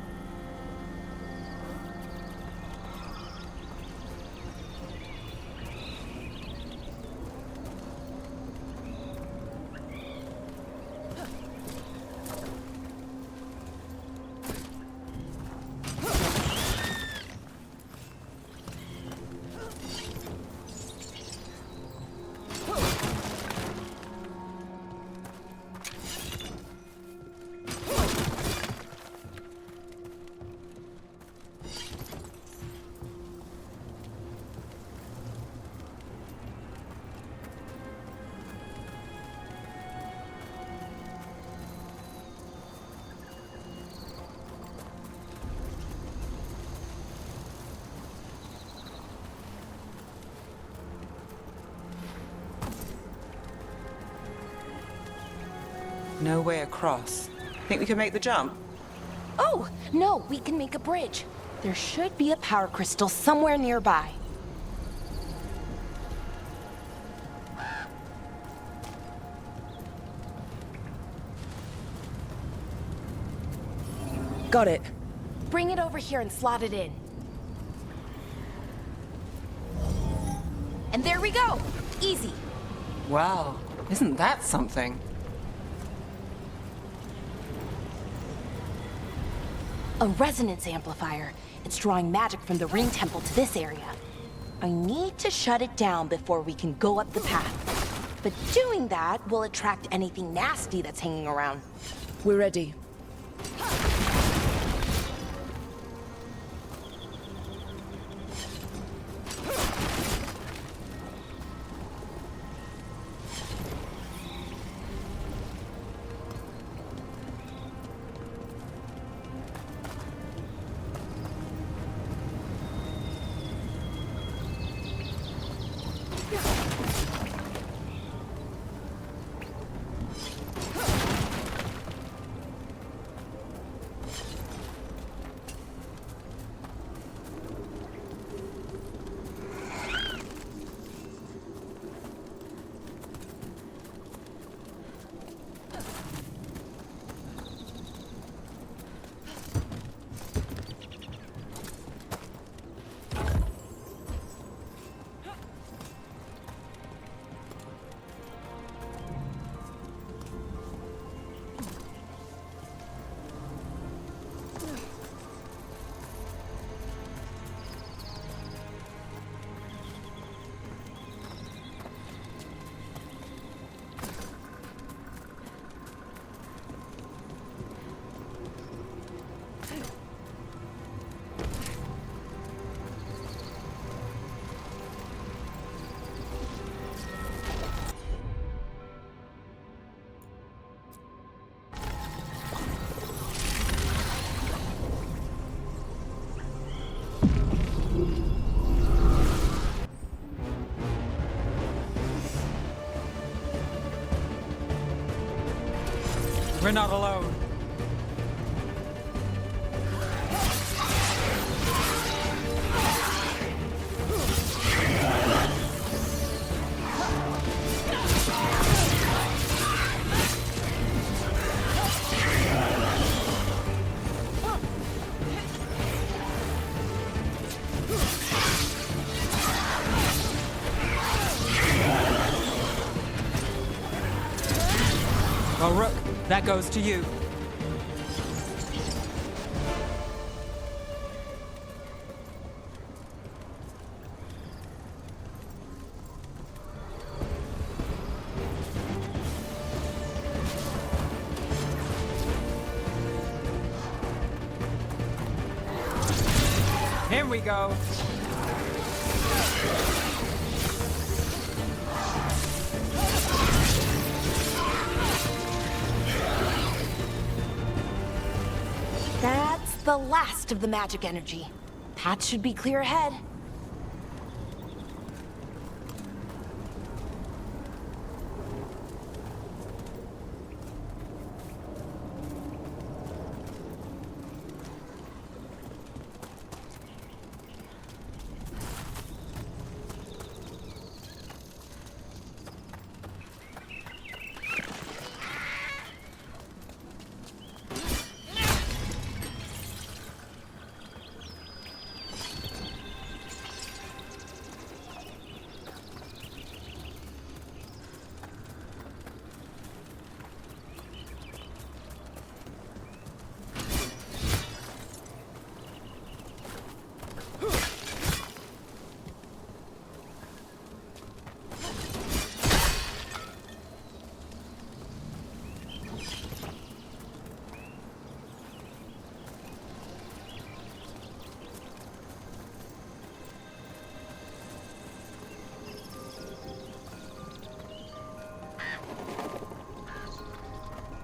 Speaker 10: No way across. Think we can make the jump?
Speaker 13: Oh, no, we can make a bridge. There should be a power crystal somewhere nearby.
Speaker 2: Got it.
Speaker 13: Bring it over here and slot it in. And there we go! Easy.
Speaker 10: Wow, isn't that something?
Speaker 13: A resonance amplifier. It's drawing magic from the ring temple to this area. I need to shut it down before we can go up the path. But doing that will attract anything nasty that's hanging around.
Speaker 2: We're ready.
Speaker 10: We're not alone. Well, Rook, that goes to you. Here we go.
Speaker 13: the last of the magic energy. Path should be clear ahead.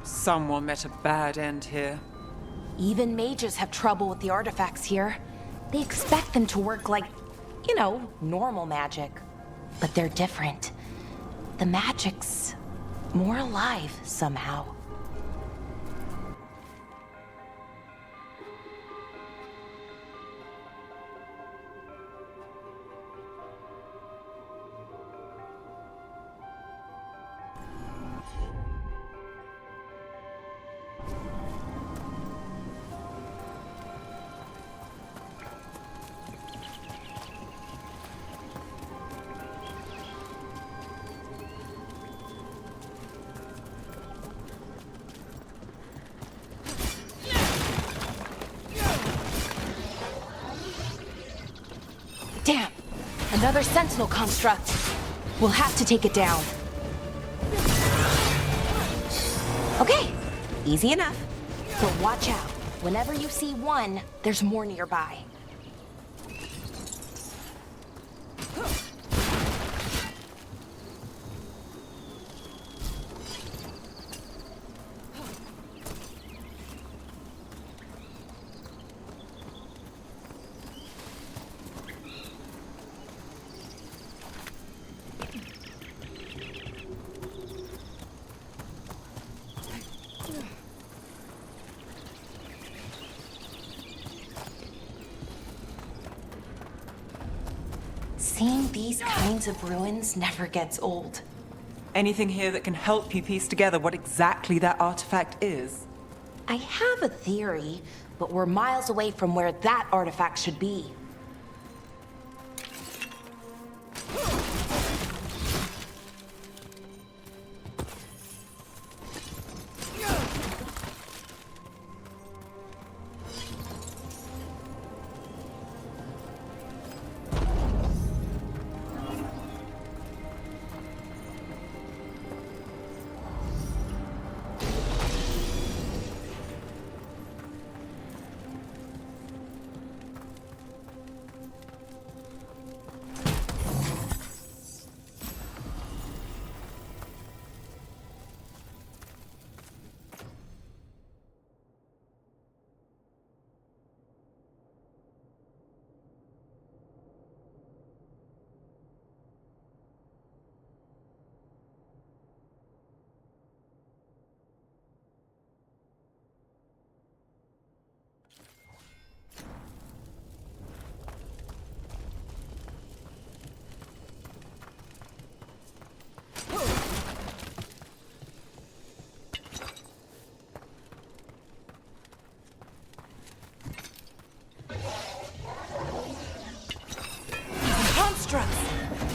Speaker 10: Someone met a bad end here.
Speaker 13: Even mages have trouble with the artifacts here. They expect them to work like, you know, normal magic. But they're different. The magic's more alive somehow. Damn! Another sentinel construct. We'll have to take it down. Okay, easy enough. But watch out. Whenever you see one, there's more nearby. Seeing these kinds of ruins never gets old.
Speaker 10: Anything here that can help you piece together what exactly that artifact is?
Speaker 13: I have a theory, but we're miles away from where that artifact should be.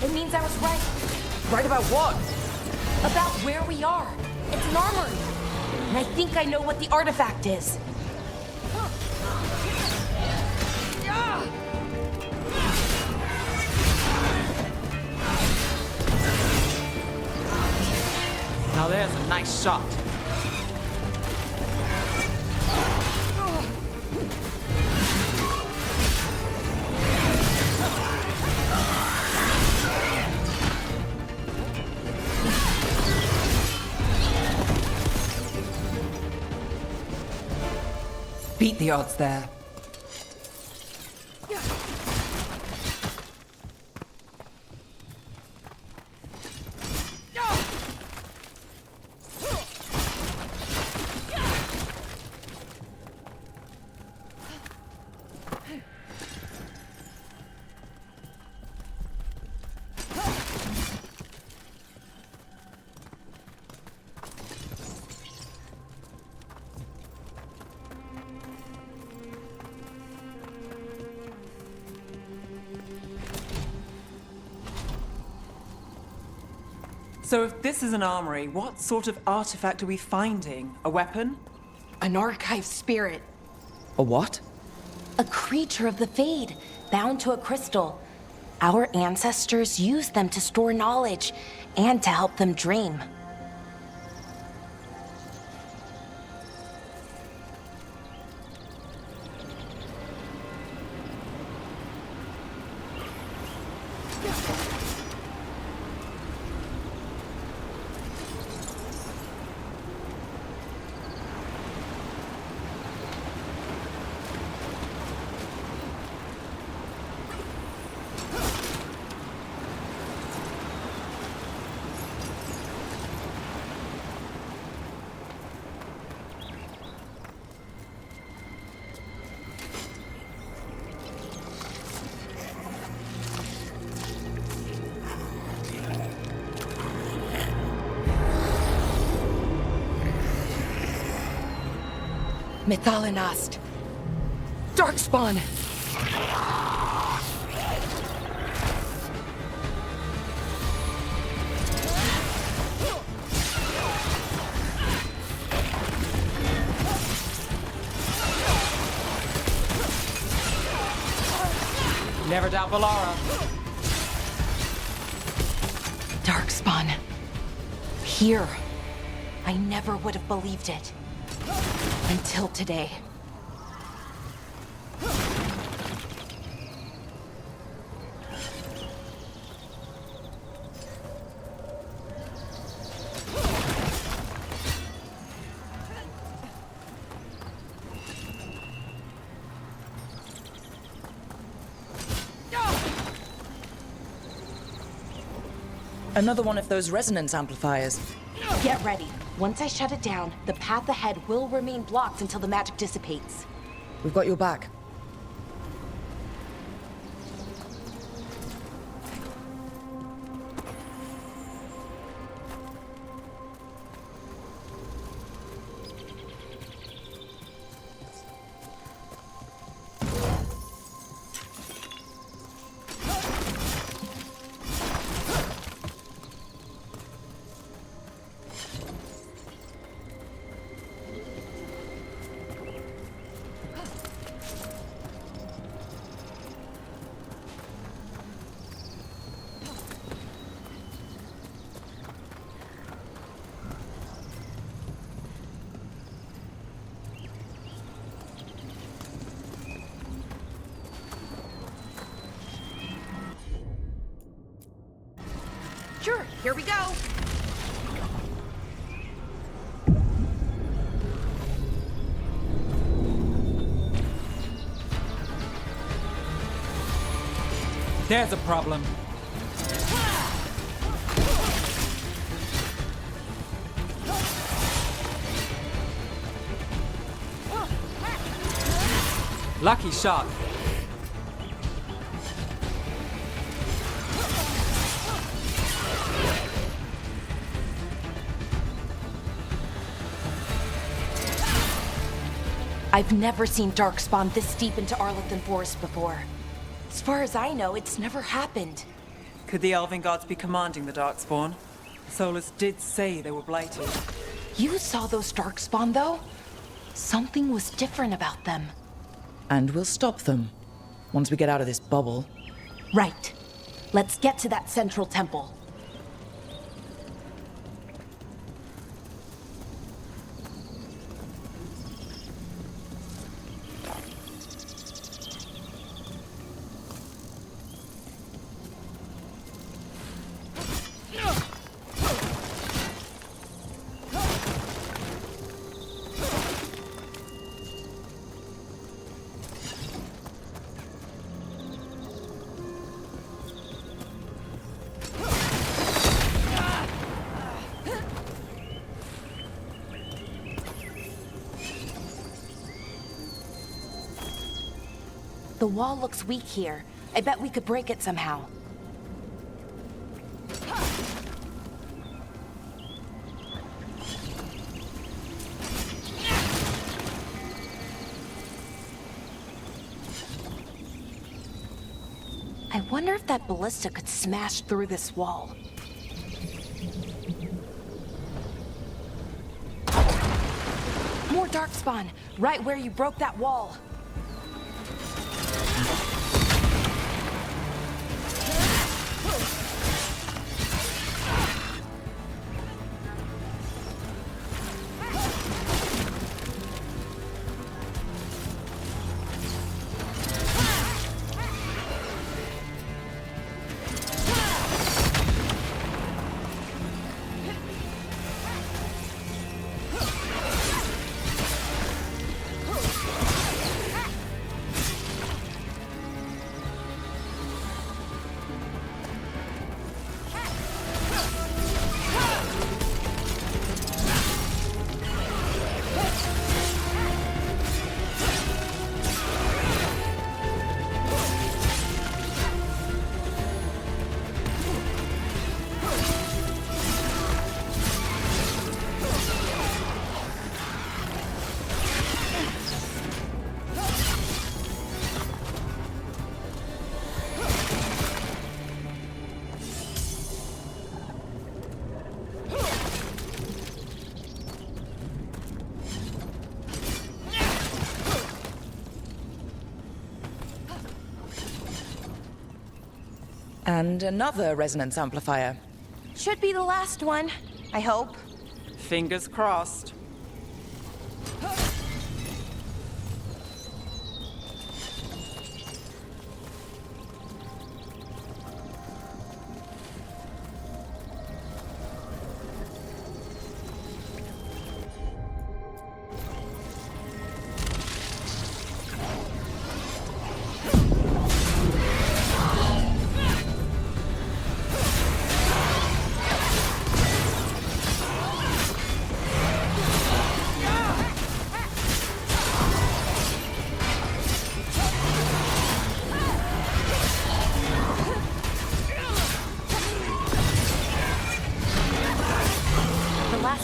Speaker 13: It means I was right.
Speaker 5: Right about what?
Speaker 13: About where we are. It's an armory. And I think I know what the artifact is.
Speaker 5: Now there's a nice shot.
Speaker 10: Beat the odds there. So if this is an armory, what sort of artifact are we finding? A weapon?
Speaker 13: An archive spirit.
Speaker 2: A what?
Speaker 13: A creature of the Fade, bound to a crystal. Our ancestors used them to store knowledge and to help them dream. Methalinast. Darkspawn.
Speaker 10: Never doubt Valara.
Speaker 13: Darkspawn. Here. I never would have believed it. Until today.
Speaker 2: Another one of those resonance amplifiers.
Speaker 13: Get ready. Once I shut it down, the path ahead will remain blocked until the magic dissipates.
Speaker 2: We've got your back.
Speaker 13: Sure, here we go.
Speaker 10: There's a problem. Lucky shot.
Speaker 13: I've never seen Darkspawn this deep into Arlington Forest before. As far as I know, it's never happened.
Speaker 10: Could the Elven Gods be commanding the Darkspawn? Solus did say they were blighted.
Speaker 13: You saw those Darkspawn, though? Something was different about them.
Speaker 2: And we'll stop them. Once we get out of this bubble.
Speaker 13: Right. Let's get to that central temple. The wall looks weak here. I bet we could break it somehow. I wonder if that ballista could smash through this wall. More darkspawn, right where you broke that wall.
Speaker 2: And another resonance amplifier.
Speaker 13: Should be the last one, I hope.
Speaker 10: Fingers crossed.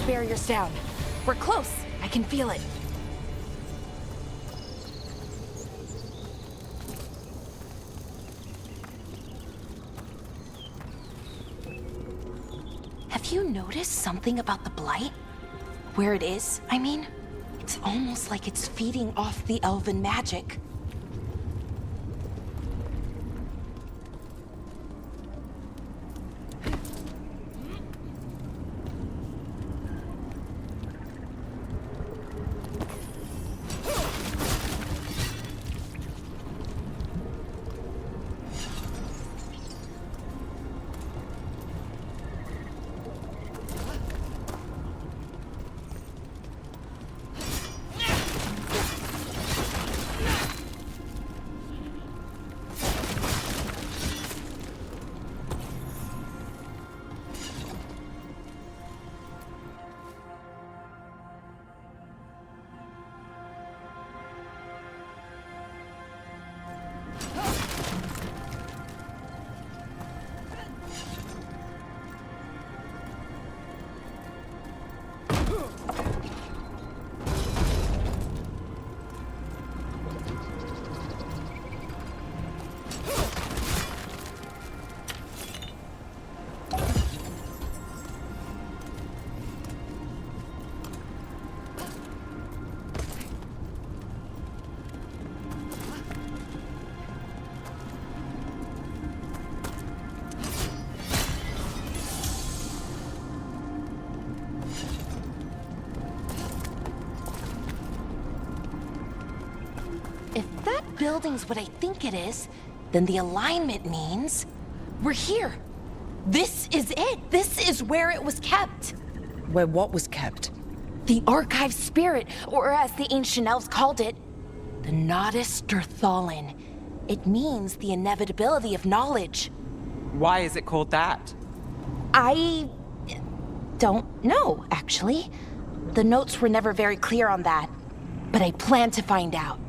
Speaker 13: Barrier's down. We're close. I can feel it. Have you noticed something about the blight? Where it is, I mean? It's almost like it's feeding off the elven magic. If that building's what I think it is, then the alignment means we're here. This is it. This is where it was kept.
Speaker 2: Where what was kept?
Speaker 13: The archive spirit, or as the ancient elves called it, the Nodus Derthalin. It means the inevitability of knowledge.
Speaker 10: Why is it called that?
Speaker 13: I don't know, actually. The notes were never very clear on that, but I plan to find out.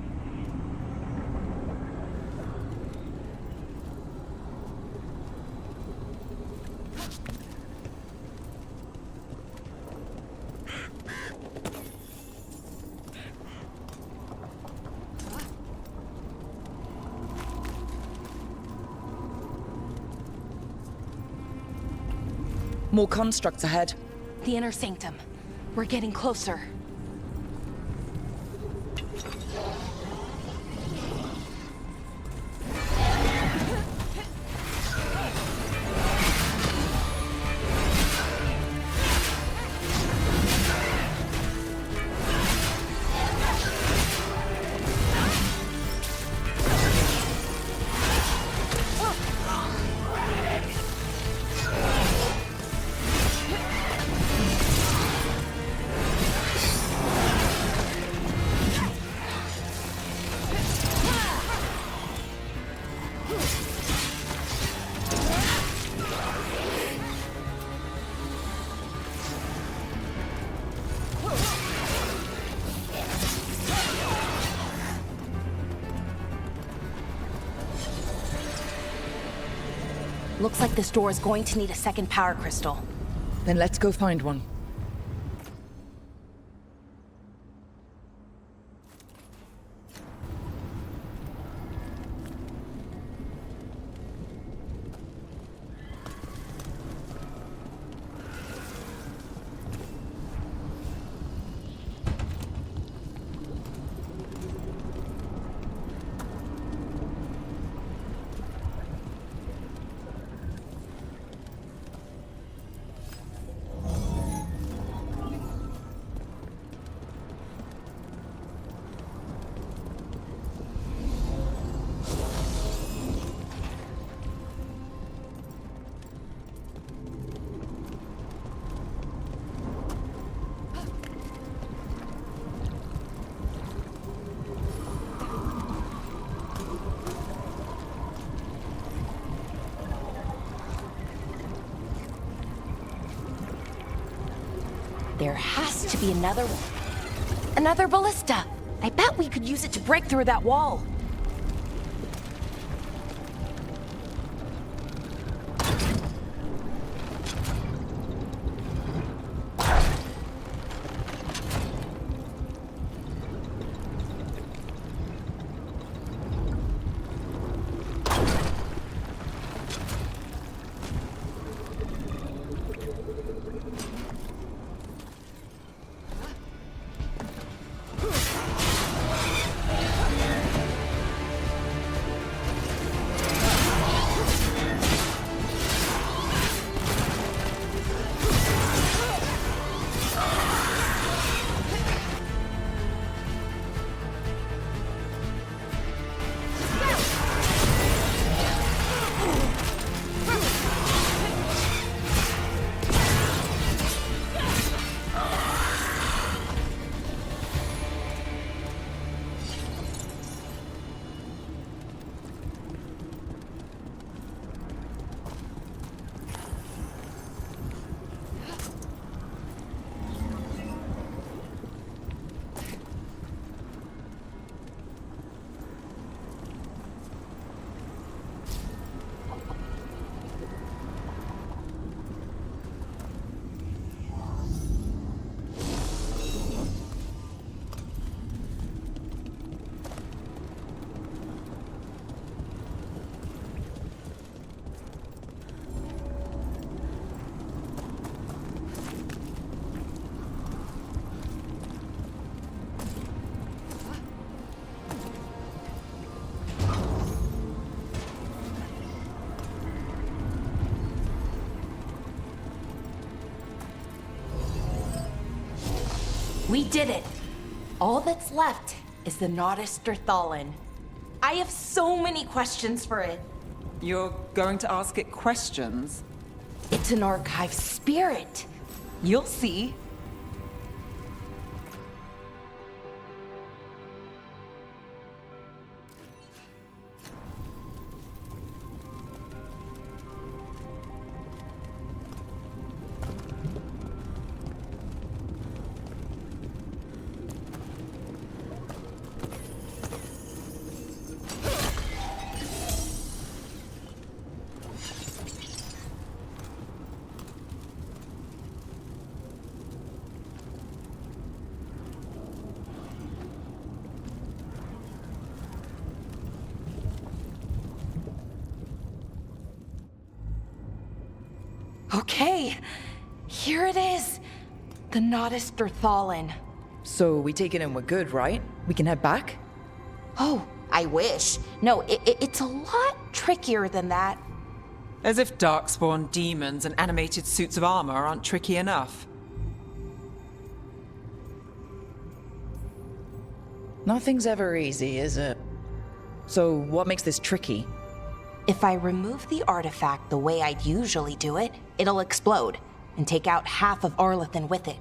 Speaker 2: More constructs ahead.
Speaker 13: The inner sanctum. We're getting closer. Looks like this door is going to need a second power crystal.
Speaker 2: Then let's go find one.
Speaker 13: There has to be another ballista. I bet we could use it to break through that wall. We did it! All that's left is the Nodus Thalin. I have so many questions for it.
Speaker 10: You're going to ask it questions?
Speaker 13: It's an archive spirit. You'll see. Okay, here it is. The Nodus Derthalin.
Speaker 2: So we take it and we're good, right? We can head back?
Speaker 13: Oh, I wish. No, it's a lot trickier than that.
Speaker 10: As if darkspawn demons and animated suits of armor aren't tricky enough.
Speaker 2: Nothing's ever easy, is it? So what makes this tricky?
Speaker 13: If I remove the artifact the way I'd usually do it, it'll explode and take out half of Arlethan with it.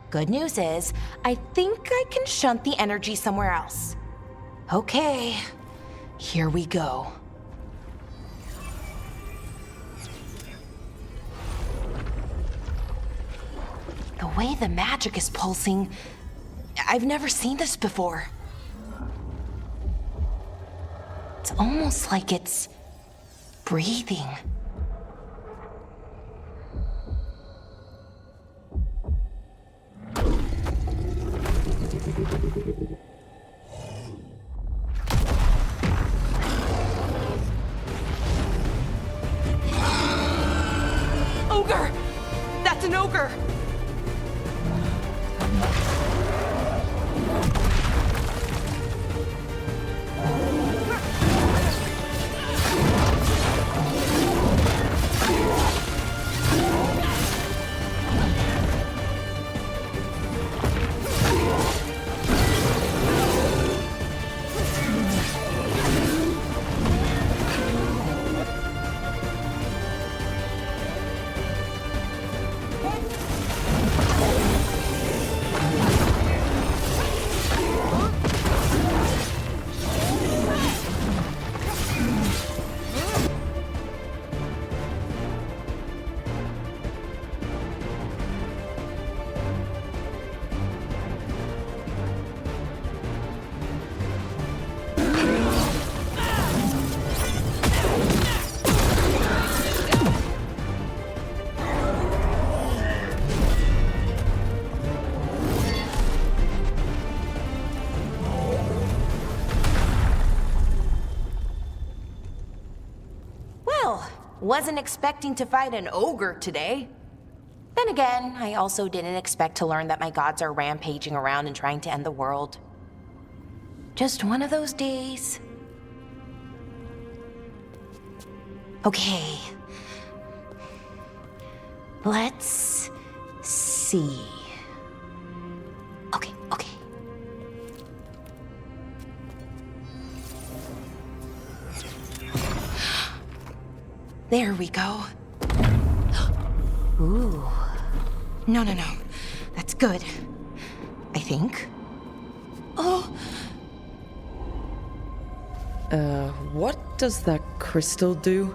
Speaker 13: Good news is, I think I can shunt the energy somewhere else. Okay, here we go. The way the magic is pulsing, I've never seen this before. It's almost like it's breathing. Ogre! That's an ogre! Wasn't expecting to fight an ogre today. Then again, I also didn't expect to learn that my gods are rampaging around and trying to end the world. Just one of those days. Okay. Let's see. Okay. There we go. Ooh. No. That's good. I think. Oh.
Speaker 2: What does that crystal do?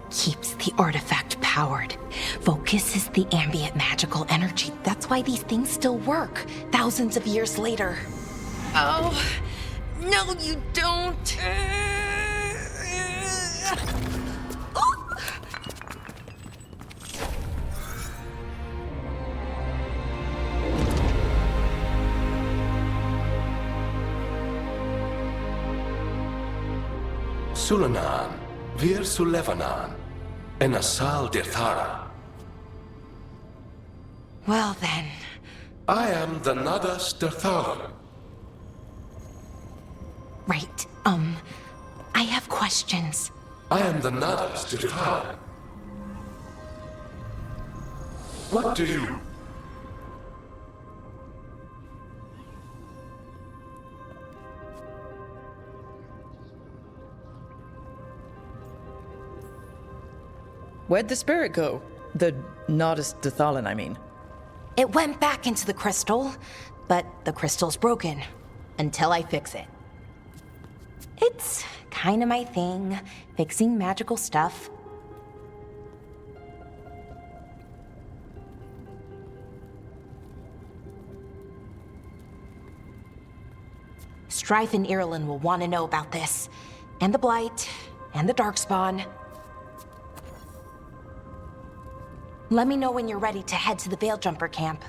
Speaker 13: Keeps the artifact powered. Focuses the ambient magical energy. That's why these things still work, thousands of years later. Oh. No, you don't.
Speaker 14: Sulanan, Vir Sulevanan, and Asal Dirthara.
Speaker 13: Well then.
Speaker 14: I am the Nadas Dirthalan.
Speaker 13: Right, I have questions.
Speaker 14: I am the Nadas Dirthalan. What do you...
Speaker 2: Where'd the spirit go? The Nodus Derthalin, I mean.
Speaker 13: It went back into the crystal, but the crystal's broken. Until I fix it. It's kinda my thing, fixing magical stuff. Strife and Irulan will want to know about this. And the Blight, and the Darkspawn. Let me know when you're ready to head to the Veil Jumper camp.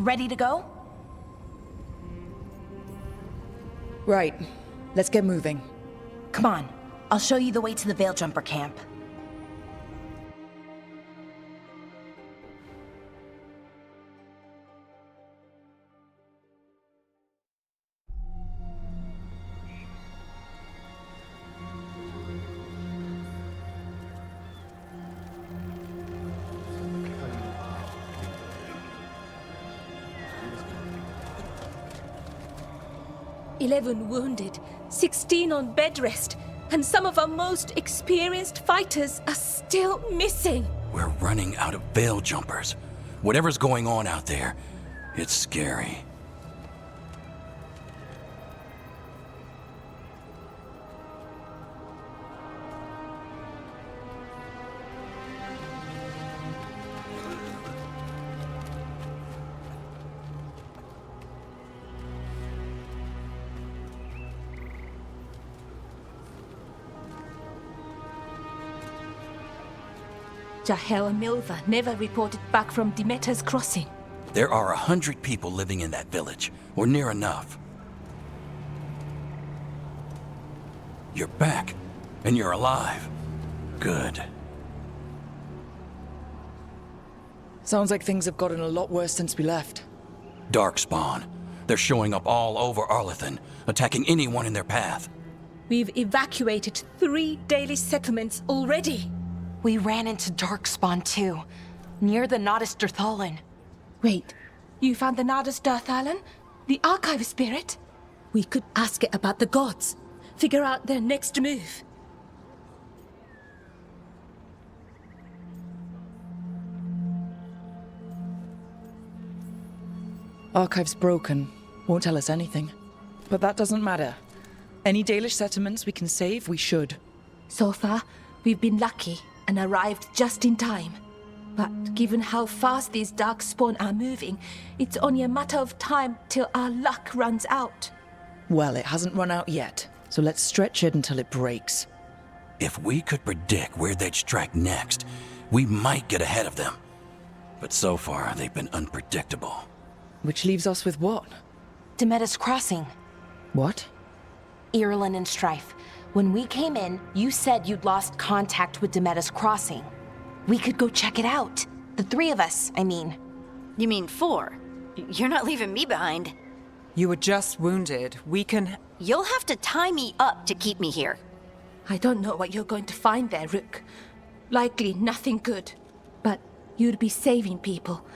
Speaker 13: ready to go?
Speaker 2: Right. Let's get moving.
Speaker 13: Come on, I'll show you the way to the Veil Jumper camp.
Speaker 4: "11 wounded, 16 on bed rest, and some of our most experienced fighters are still missing."
Speaker 12: We're running out of Veil Jumpers. Whatever's going on out there, it's scary.
Speaker 4: Jahel and Milva never reported back from Demeter's crossing.
Speaker 12: There are 100 people living in that village, or near enough. You're back, and you're alive. Good.
Speaker 2: Sounds like things have gotten a lot worse since we left.
Speaker 12: Darkspawn. They're showing up all over Arlethan, attacking anyone in their path.
Speaker 4: We've evacuated 3 daily settlements already.
Speaker 13: We ran into Darkspawn too, near the Nodus Dirthalin.
Speaker 4: Wait, you found the Nodus Dirthalin? The archive spirit? We could ask it about the gods. Figure out their next move.
Speaker 2: Archive's broken. Won't tell us anything. But that doesn't matter. Any Dalish settlements we can save, we should.
Speaker 4: So far, we've been lucky and arrived just in time. But given how fast these Darkspawn are moving, it's only a matter of time till our luck runs out.
Speaker 2: Well, it hasn't run out yet, so let's stretch it until it breaks.
Speaker 12: If we could predict where they'd strike next, we might get ahead of them. But so far, they've been unpredictable.
Speaker 2: Which leaves us with what?
Speaker 13: Demeter's crossing.
Speaker 2: What?
Speaker 13: Irulan and Strife. When we came in, you said you'd lost contact with Demeter's crossing. We could go check it out. The 3 of us, I mean.
Speaker 9: You mean 4? You're not leaving me behind.
Speaker 10: You were just wounded. We can...
Speaker 9: You'll have to tie me up to keep me here.
Speaker 4: I don't know what you're going to find there, Rook. Likely nothing good. But you'd be saving people,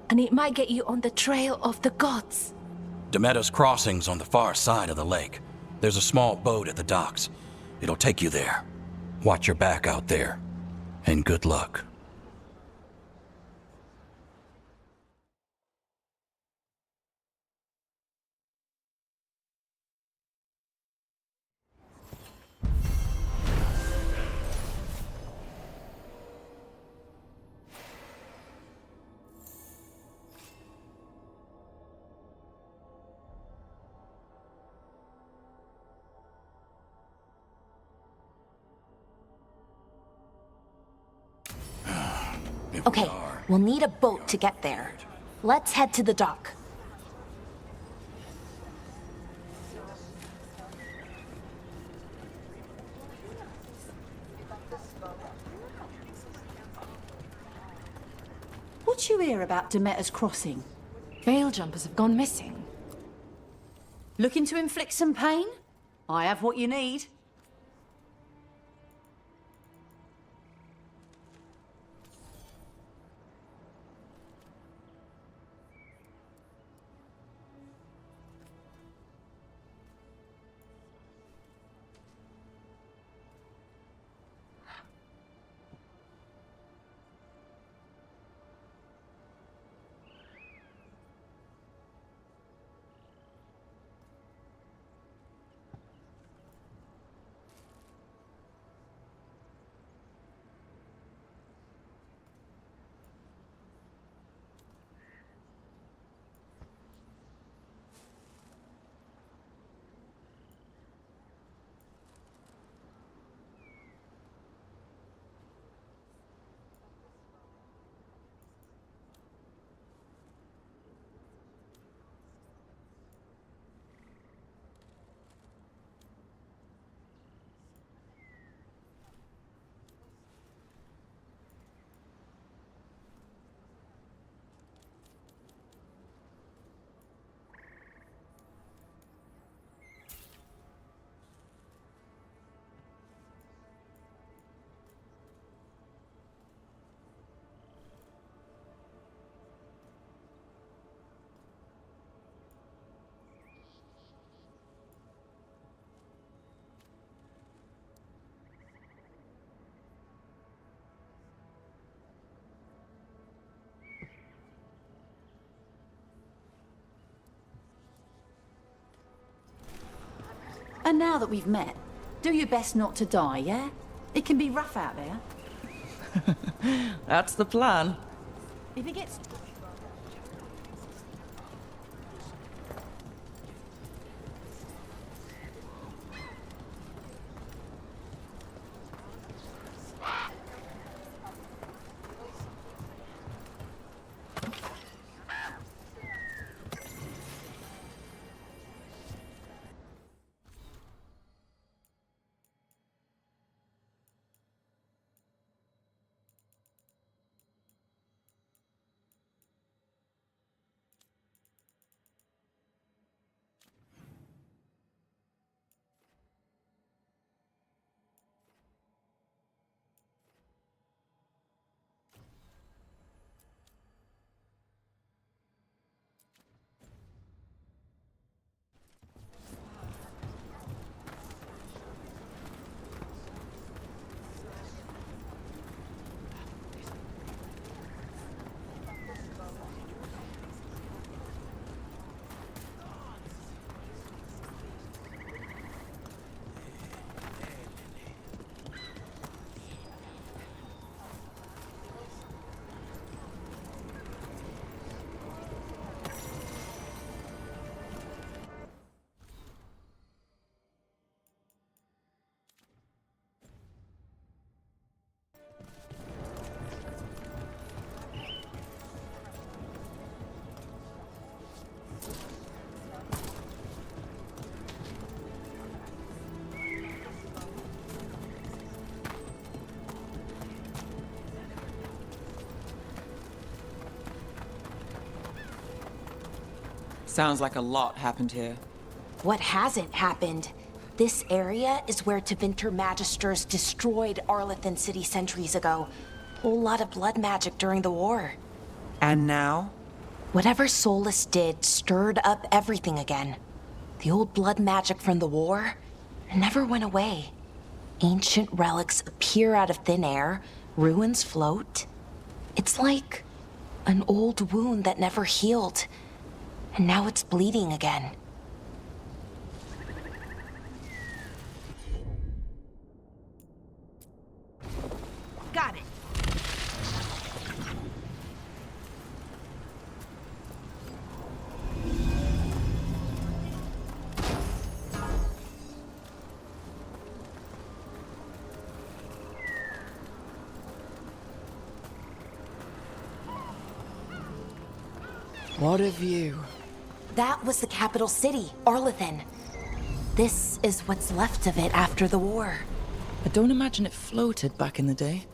Speaker 4: and it might get you on the trail of the gods.
Speaker 12: Demeter's crossing's on the far side of the lake. There's a small boat at the docks. It'll take you there. Watch your back out there. And good luck.
Speaker 13: Okay, we'll need a boat to get there. Let's head to the dock.
Speaker 15: What you hear about Demeter's crossing?
Speaker 13: Veil Jumpers have gone missing.
Speaker 15: Looking to inflict some pain? I have what you need. And now that we've met, do your best not to die, yeah? It can be rough out there.
Speaker 2: That's the plan.
Speaker 15: If it gets...
Speaker 10: Sounds like a lot happened here.
Speaker 13: What hasn't happened? This area is where Tevinter Magisters destroyed Arlethan City centuries ago. Whole lot of blood magic during the war.
Speaker 10: And now?
Speaker 13: Whatever Solus did stirred up everything again. The old blood magic from the war never went away. Ancient relics appear out of thin air, ruins float. It's like an old wound that never healed, and now it's bleeding again. Got it.
Speaker 2: What a view.
Speaker 13: That was the capital city, Arlethan. This is what's left of it after the war.
Speaker 2: I don't imagine it floated back in the day.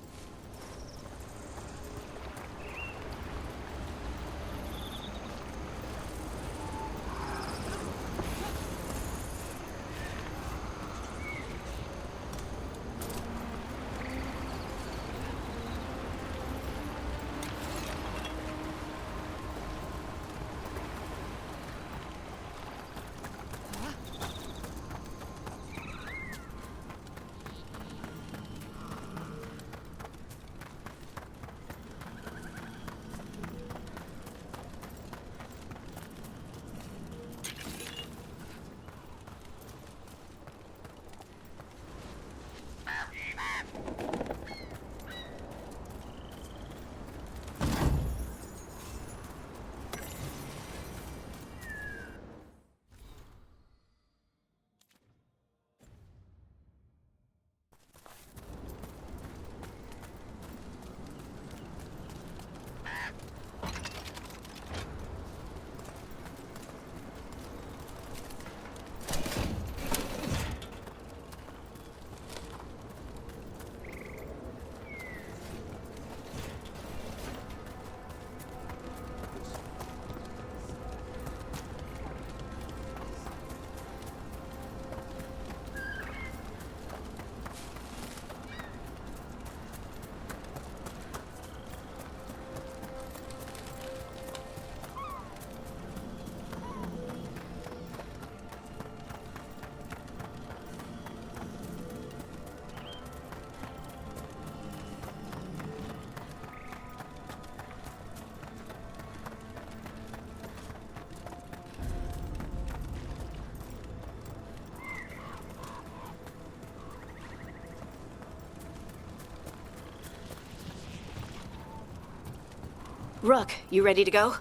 Speaker 9: Rook, you ready to go?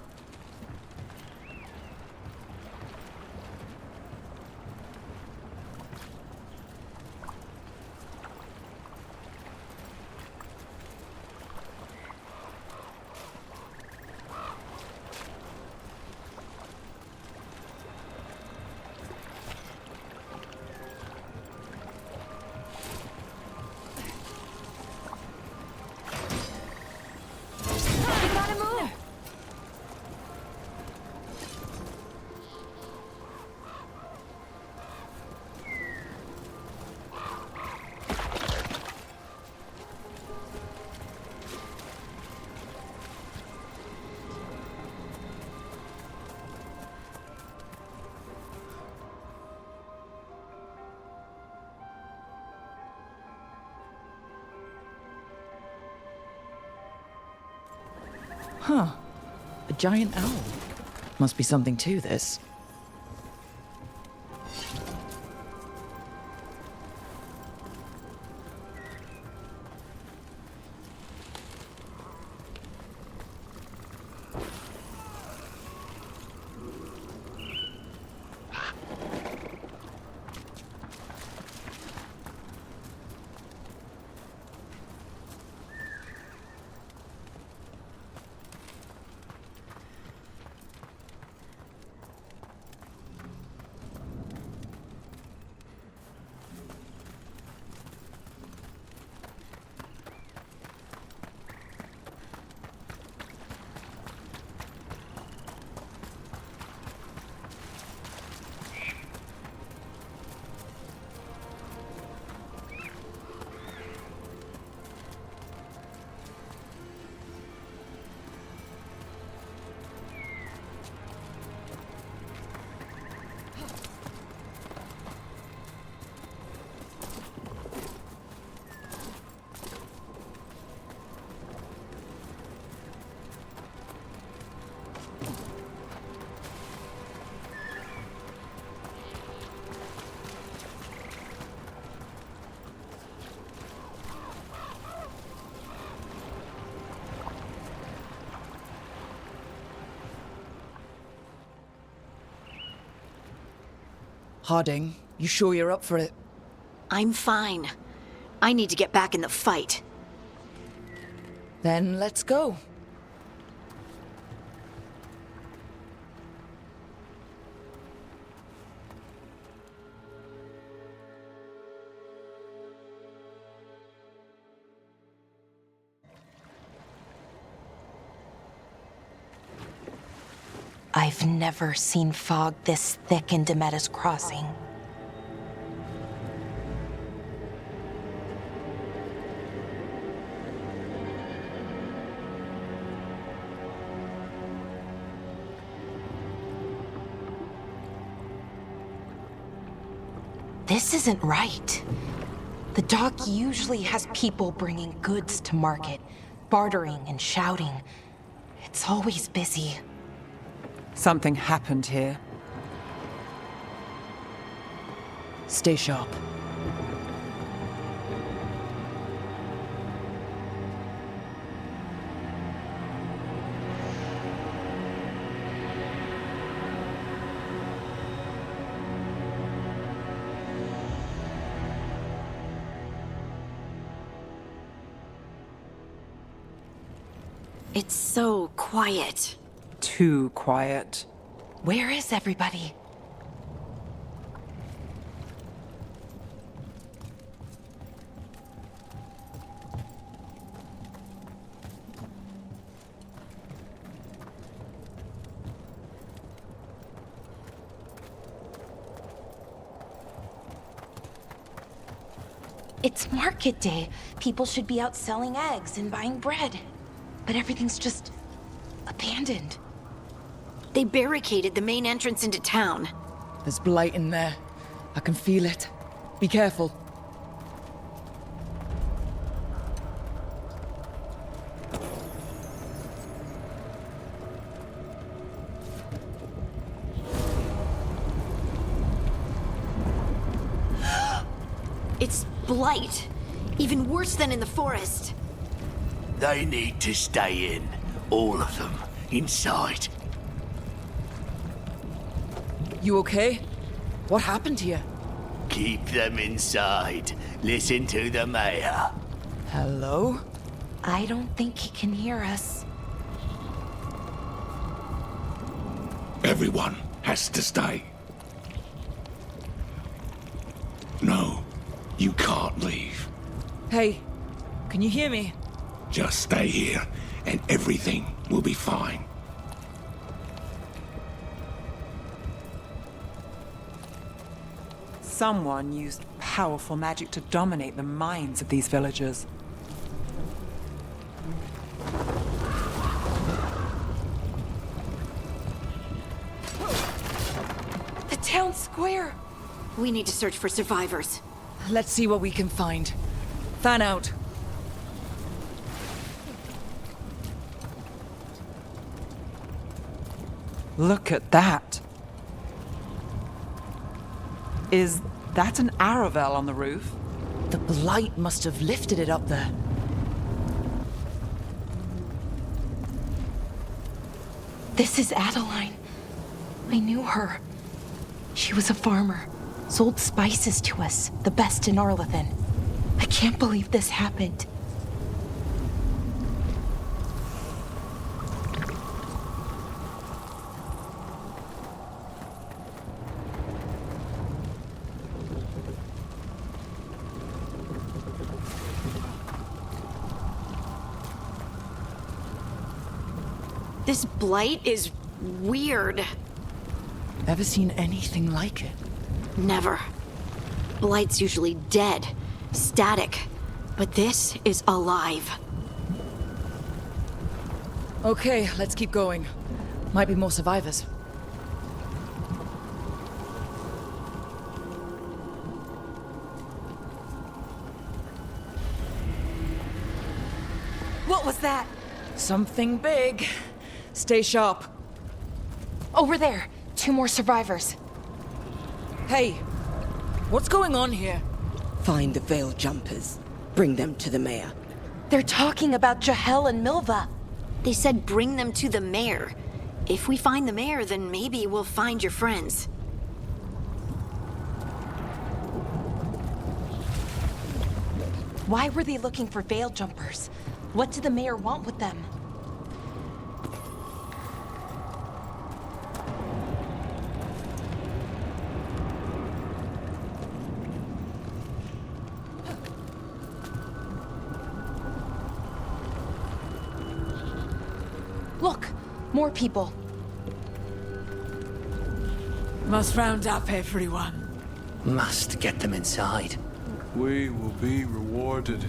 Speaker 2: Huh. A giant owl. Must be something to this. Harding, you sure you're up for it?
Speaker 9: I'm fine. I need to get back in the fight.
Speaker 2: Then let's go.
Speaker 13: I've never seen fog this thick in Demetta's Crossing. This isn't right. The dock usually has people bringing goods to market, bartering and shouting. It's always busy.
Speaker 10: Something happened here.
Speaker 2: Stay sharp.
Speaker 9: It's so quiet.
Speaker 10: Too quiet.
Speaker 13: Where is everybody? It's market day. People should be out selling eggs and buying bread. But everything's just abandoned.
Speaker 9: They barricaded the main entrance into town.
Speaker 2: There's blight in there. I can feel it. Be careful.
Speaker 9: It's blight. Even worse than in the forest.
Speaker 1: They need to stay in. All of them. Inside.
Speaker 2: You okay? What happened here?
Speaker 1: Keep them inside. Listen to the mayor.
Speaker 2: Hello?
Speaker 13: I don't think he can hear us.
Speaker 14: Everyone has to stay. No, you can't leave.
Speaker 2: Hey, can you hear me?
Speaker 14: Just stay here, and everything will be fine.
Speaker 10: Someone used powerful magic to dominate the minds of these villagers.
Speaker 13: The town square!
Speaker 9: We need to search for survivors.
Speaker 2: Let's see what we can find. Fan out.
Speaker 10: Look at that. Is that an Aravel on the roof?
Speaker 2: The blight must have lifted it up there.
Speaker 13: This is Adeline. I knew her. She was a farmer, sold spices to us, the best in Arlethan. I can't believe this happened.
Speaker 9: This blight is weird.
Speaker 2: Ever seen anything like it?
Speaker 9: Never. Blight's usually dead, static, but this is alive.
Speaker 2: Okay, let's keep going. Might be more survivors.
Speaker 13: What was that?
Speaker 2: Something big. Stay sharp.
Speaker 13: Over there. 2 more survivors.
Speaker 2: Hey, what's going on here?
Speaker 16: Find the veil jumpers. Bring them to the mayor.
Speaker 13: They're talking about Jahel and Milva.
Speaker 9: They said bring them to the mayor. If we find the mayor, then maybe we'll find your friends.
Speaker 13: Why were they looking for veil jumpers? What did the mayor want with them? Look, more people.
Speaker 6: Must round up everyone.
Speaker 16: Must get them inside.
Speaker 17: We will be rewarded.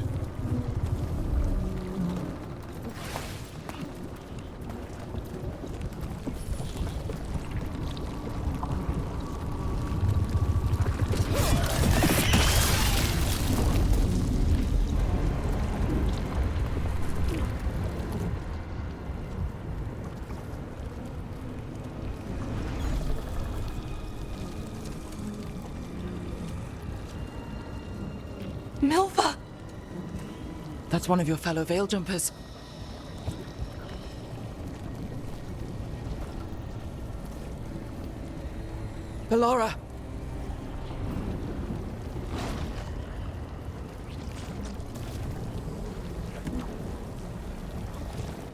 Speaker 13: Milva!
Speaker 2: That's one of your fellow veil jumpers. Ballora!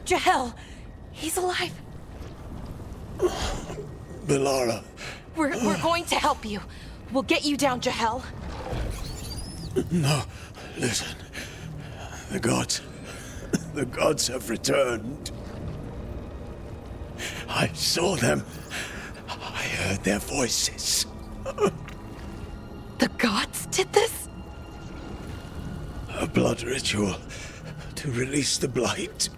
Speaker 13: Jahel! He's alive!
Speaker 14: Ballora.
Speaker 13: We're going to help you. We'll get you down, Jahel.
Speaker 14: No, listen. The gods have returned. I saw them. I heard their voices.
Speaker 13: The gods did this?
Speaker 14: A blood ritual to release the blight.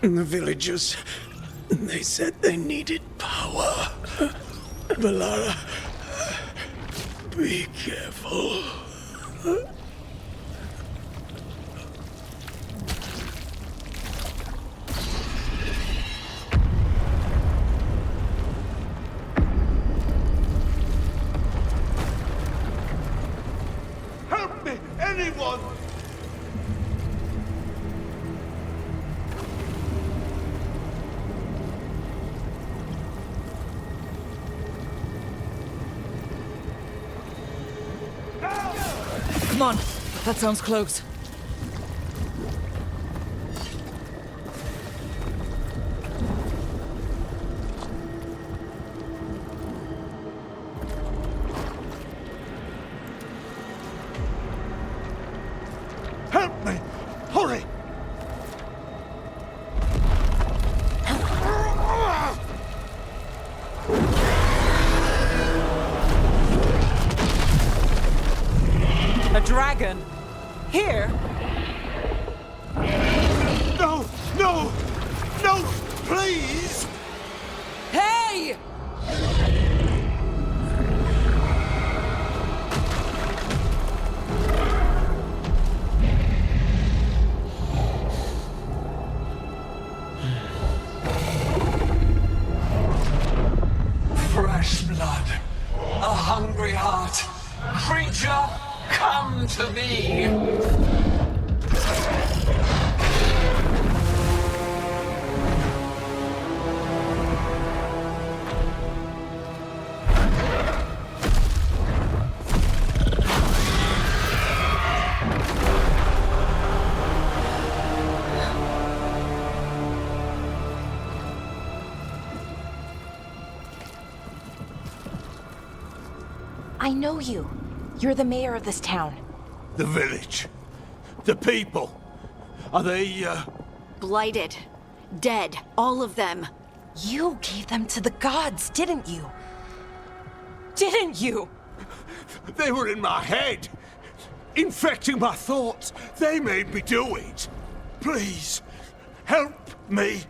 Speaker 14: The villagers, they said they needed power. Ballora, be careful.
Speaker 7: Help me, anyone!
Speaker 2: Come on. That sounds close.
Speaker 14: Help me! Hurry!
Speaker 10: A dragon? Here?
Speaker 14: No! No! No! Please!
Speaker 2: Hey!
Speaker 18: Fresh blood, a hungry heart. Creature, come to me!
Speaker 13: I know you. You're the mayor of this town.
Speaker 14: The village. The people. Are they,
Speaker 13: Blighted. Dead. All of them. You gave them to the gods, didn't you? Didn't you?
Speaker 14: They were in my head. Infecting my thoughts. They made me do it. Please, help me.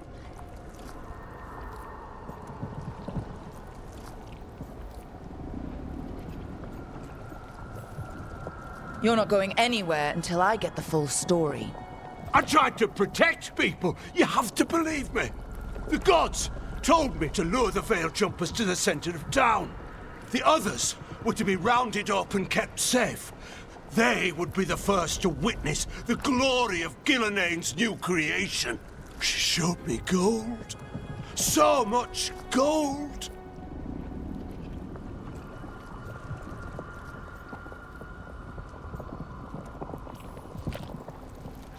Speaker 2: You're not going anywhere until I get the full story.
Speaker 14: I tried to protect people. You have to believe me. The gods told me to lure the Veil Jumpers to the center of town. The others were to be rounded up and kept safe. They would be the first to witness the glory of Gillenane's new creation. She showed me gold. So much gold.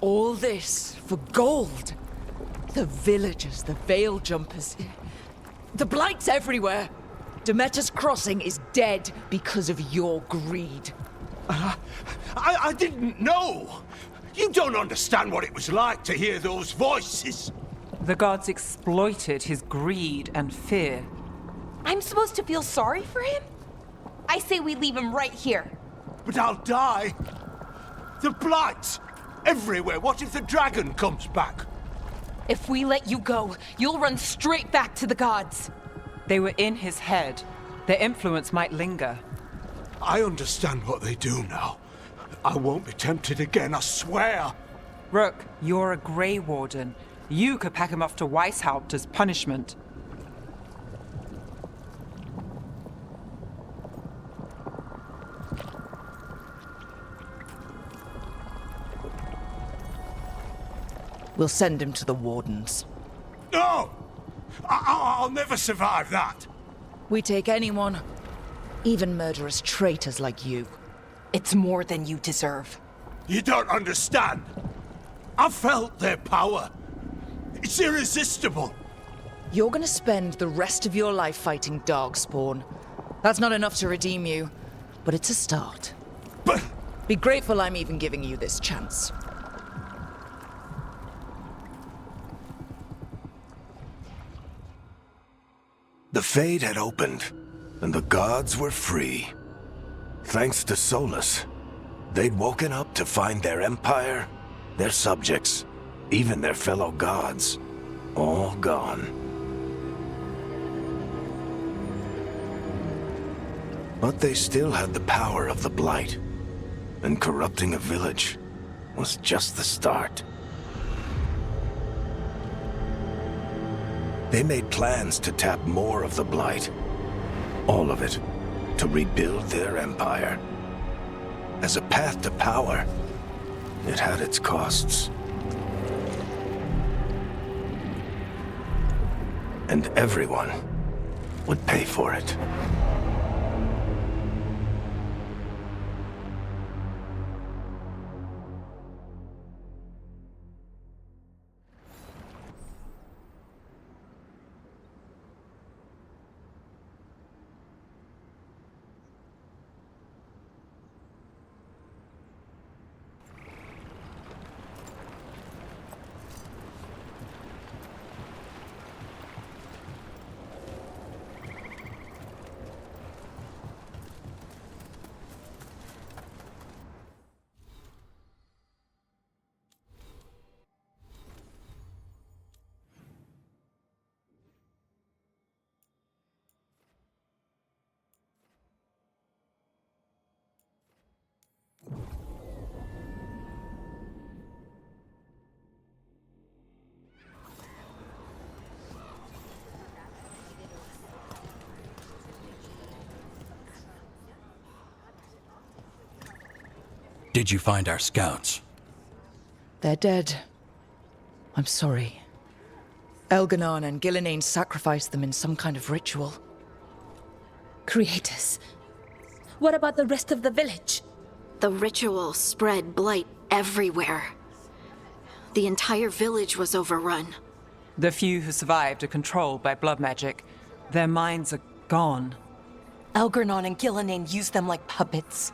Speaker 2: All this for gold. The villagers, the Veil Jumpers. The Blight's everywhere. Demeter's Crossing is dead because of your greed.
Speaker 14: I didn't know. You don't understand what it was like to hear those voices.
Speaker 10: The gods exploited his greed and fear.
Speaker 13: I'm supposed to feel sorry for him? I say we leave him right here.
Speaker 14: But I'll die. The Blight. Everywhere. What if the dragon comes back?
Speaker 13: If we let you go, you'll run straight back to the gods.
Speaker 10: They were in his head. Their influence might linger.
Speaker 14: I understand what they do now. I won't be tempted again, I swear.
Speaker 10: Rook, you're a Grey Warden. You could pack him off to Weishaupt as punishment.
Speaker 2: We'll send him to the Wardens.
Speaker 14: No! I'll never survive that.
Speaker 2: We take anyone, even murderous traitors like you.
Speaker 13: It's more than you deserve.
Speaker 14: You don't understand. I've felt their power. It's irresistible.
Speaker 2: You're gonna spend the rest of your life fighting Darkspawn. That's not enough to redeem you, but it's a start.
Speaker 14: But...
Speaker 2: Be grateful I'm even giving you this chance.
Speaker 1: The Fade had opened, and the gods were free. Thanks to Solus, they'd woken up to find their empire, their subjects, even their fellow gods, all gone. But they still had the power of the Blight, and corrupting a village was just the start. They made plans to tap more of the Blight. All of it, to rebuild their empire. As a path to power, it had its costs. And everyone would pay for it.
Speaker 12: Did you find our scouts?
Speaker 2: They're dead. I'm sorry. Elganon and Gillenane sacrificed them in some kind of ritual.
Speaker 4: Creators. What about the rest of the village?
Speaker 9: The ritual spread blight everywhere. The entire village was overrun.
Speaker 10: The few who survived are controlled by blood magic. Their minds are gone.
Speaker 13: Elganon and Gillenane used them like puppets.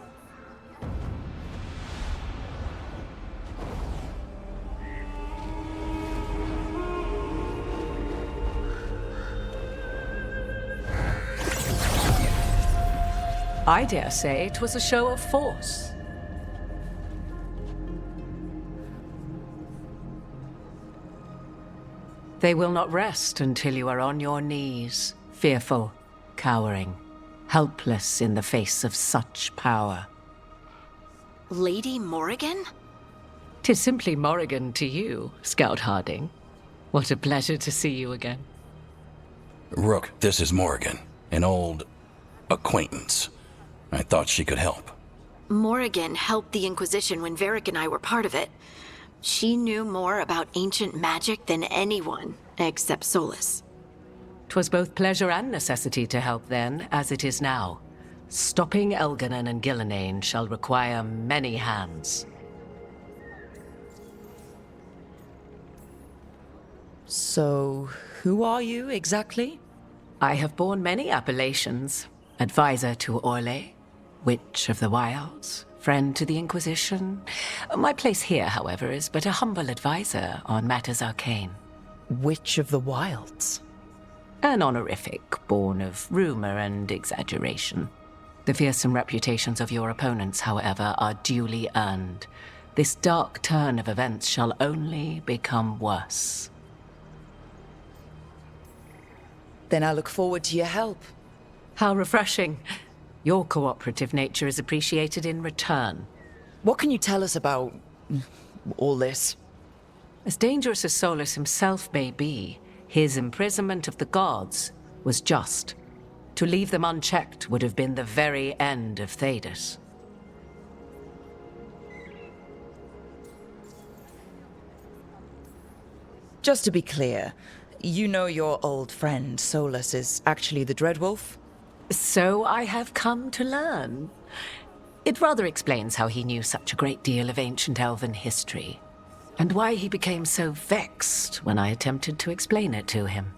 Speaker 5: I dare say it was a show of force. They will not rest until you are on your knees, fearful, cowering, helpless in the face of such power.
Speaker 9: Lady Morrigan?
Speaker 5: 'Tis simply Morrigan to you, Scout Harding. What a pleasure to see you again.
Speaker 12: Rook, this is Morrigan, an old acquaintance. I thought she could help.
Speaker 9: Morrigan helped the Inquisition when Varric and I were part of it. She knew more about ancient magic than anyone, except Solus.
Speaker 5: 'Twas both pleasure and necessity to help then, as it is now. Stopping Elganon and Gillenane shall require many hands.
Speaker 2: So, who are you exactly?
Speaker 5: I have borne many appellations. Advisor to Orlais, Witch of the Wilds, friend to the Inquisition. My place here, however, is but a humble advisor on matters arcane.
Speaker 2: Witch of the Wilds?
Speaker 5: An honorific born of rumor and exaggeration. The fearsome reputations of your opponents, however, are duly earned. This dark turn of events shall only become worse.
Speaker 2: Then I look forward to your help.
Speaker 5: How refreshing. Your cooperative nature is appreciated in return.
Speaker 2: What can you tell us about all this?
Speaker 5: As dangerous as Solus himself may be, his imprisonment of the gods was just. To leave them unchecked would have been the very end of Thedas.
Speaker 2: Just to be clear, you know your old friend Solus is actually the Dreadwolf?
Speaker 5: So I have come to learn. It rather explains how he knew such a great deal of ancient elven history, and why he became so vexed when I attempted to explain it to him.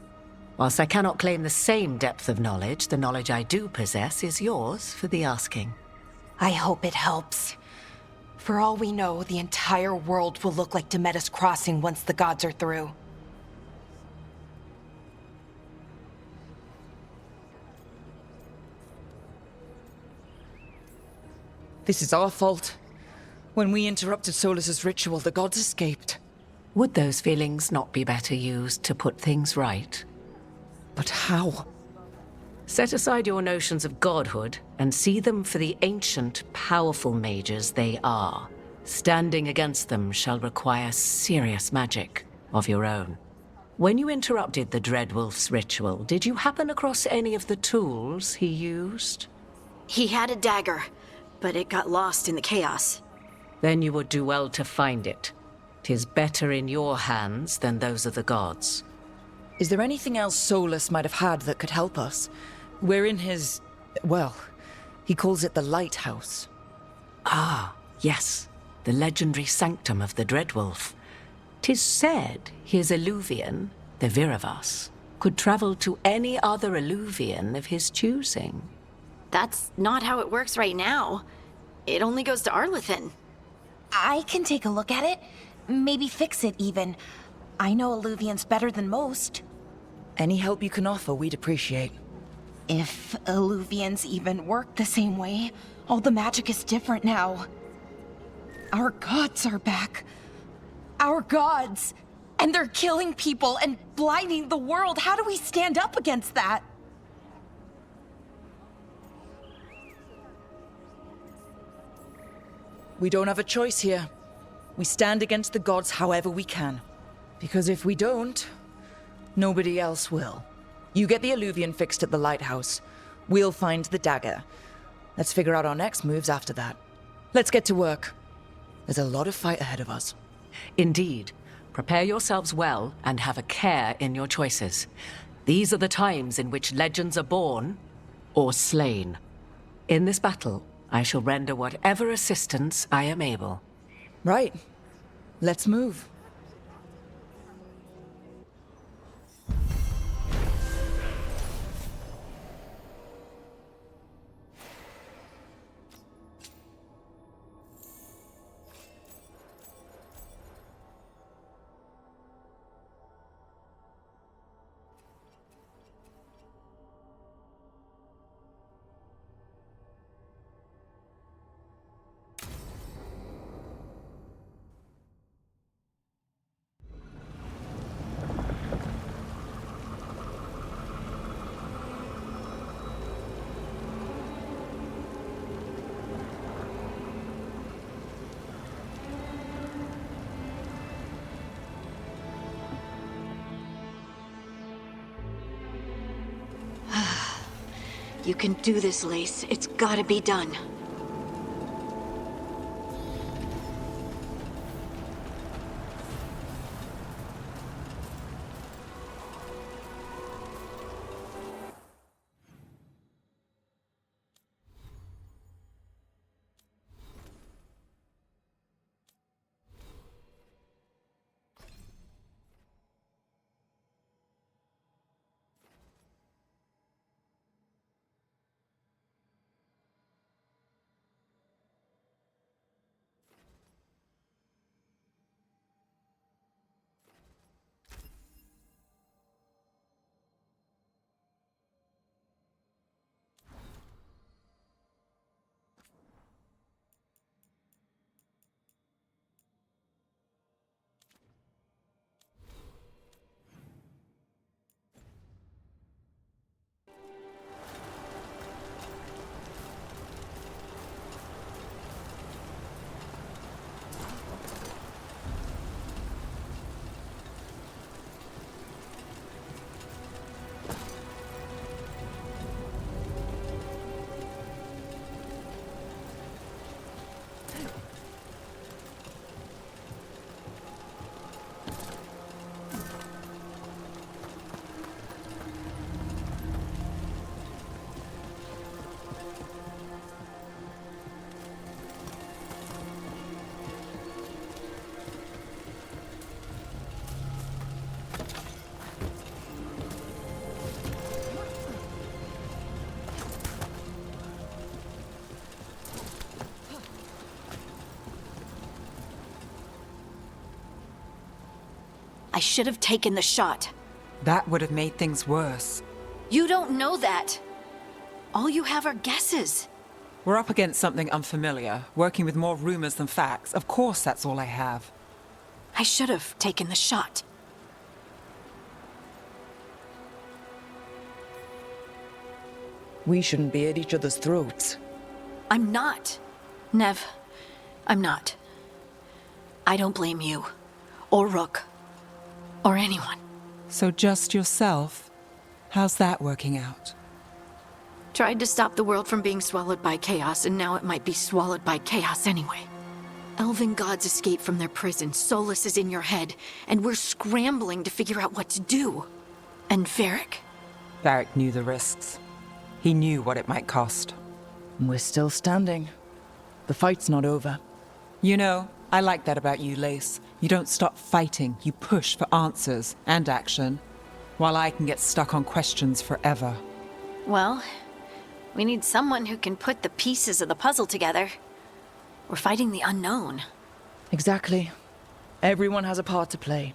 Speaker 5: Whilst I cannot claim the same depth of knowledge, the knowledge I do possess is yours for the asking.
Speaker 13: I hope it helps. For all we know, the entire world will look like Demetus Crossing once the gods are through.
Speaker 2: This is our fault. When we interrupted Solus's ritual, the gods escaped.
Speaker 5: Would those feelings not be better used to put things right?
Speaker 2: But how?
Speaker 5: Set aside your notions of godhood and see them for the ancient, powerful mages they are. Standing against them shall require serious magic of your own. When you interrupted the Dreadwolf's ritual, did you happen across any of the tools he used?
Speaker 9: He had a dagger, but it got lost in the chaos.
Speaker 5: Then you would do well to find it. 'Tis better in your hands than those of the gods.
Speaker 2: Is there anything else Solus might have had that could help us? We're in his... well, he calls it the Lighthouse.
Speaker 5: Ah, yes. The legendary sanctum of the Dreadwolf. 'Tis said his Illuvian, the Viravas, could travel to any other Illuvian of his choosing.
Speaker 9: That's not how it works right now. It only goes to Arlethan.
Speaker 13: I can take a look at it. Maybe fix it, even. I know Illuvians better than most.
Speaker 2: Any help you can offer, we'd appreciate.
Speaker 13: If Illuvians even work the same way, all the magic is different now. Our gods are back. Our gods! And they're killing people and blinding the world. How do we stand up against that?
Speaker 2: We don't have a choice here. We stand against the gods however we can. Because if we don't, nobody else will. You get the Illuvian fixed at the lighthouse. We'll find the dagger. Let's figure out our next moves after that. Let's get to work. There's a lot of fight ahead of us.
Speaker 5: Indeed. Prepare yourselves well and have a care in your choices. These are the times in which legends are born or slain. In this battle, I shall render whatever assistance I am able.
Speaker 2: Right. Let's move.
Speaker 9: You can do this, Lace. It's gotta be done. I should have taken the shot.
Speaker 10: That would have made things worse.
Speaker 9: You don't know that. All you have are guesses.
Speaker 10: We're up against something unfamiliar, working with more rumors than facts. Of course, that's all I have.
Speaker 9: I should have taken the shot.
Speaker 2: We shouldn't be at each other's throats.
Speaker 9: I'm not. Nev, I'm not. I don't blame you, or Rook, or anyone.
Speaker 10: So just yourself? How's that working out?
Speaker 9: Tried to stop the world from being swallowed by chaos, and now it might be swallowed by chaos anyway. Elven gods escaped from their prison, Solus is in your head, and we're scrambling to figure out what to do. And Varric?
Speaker 10: Varric knew the risks. He knew what it might cost.
Speaker 2: We're still standing. The fight's not over.
Speaker 10: You know, I like that about you, Lace. You don't stop fighting, you push for answers and action, while I can get stuck on questions forever.
Speaker 9: Well, we need someone who can put the pieces of the puzzle together. We're fighting the unknown.
Speaker 2: Exactly. Everyone has a part to play.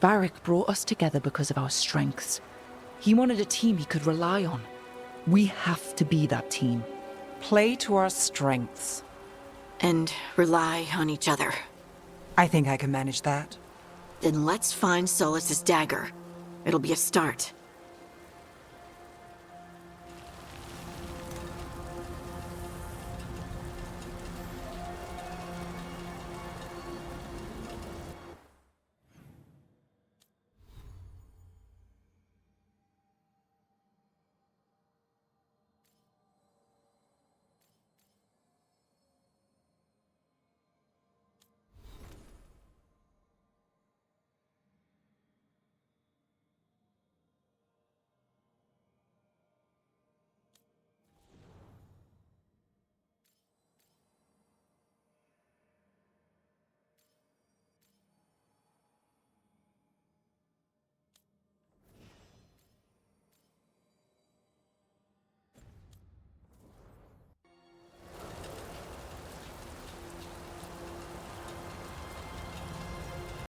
Speaker 2: Varric brought us together because of our strengths. He wanted a team he could rely on. We have to be that team.
Speaker 10: Play to our strengths.
Speaker 9: And rely on each other.
Speaker 10: I think I can manage that.
Speaker 9: Then let's find Solus's dagger. It'll be a start.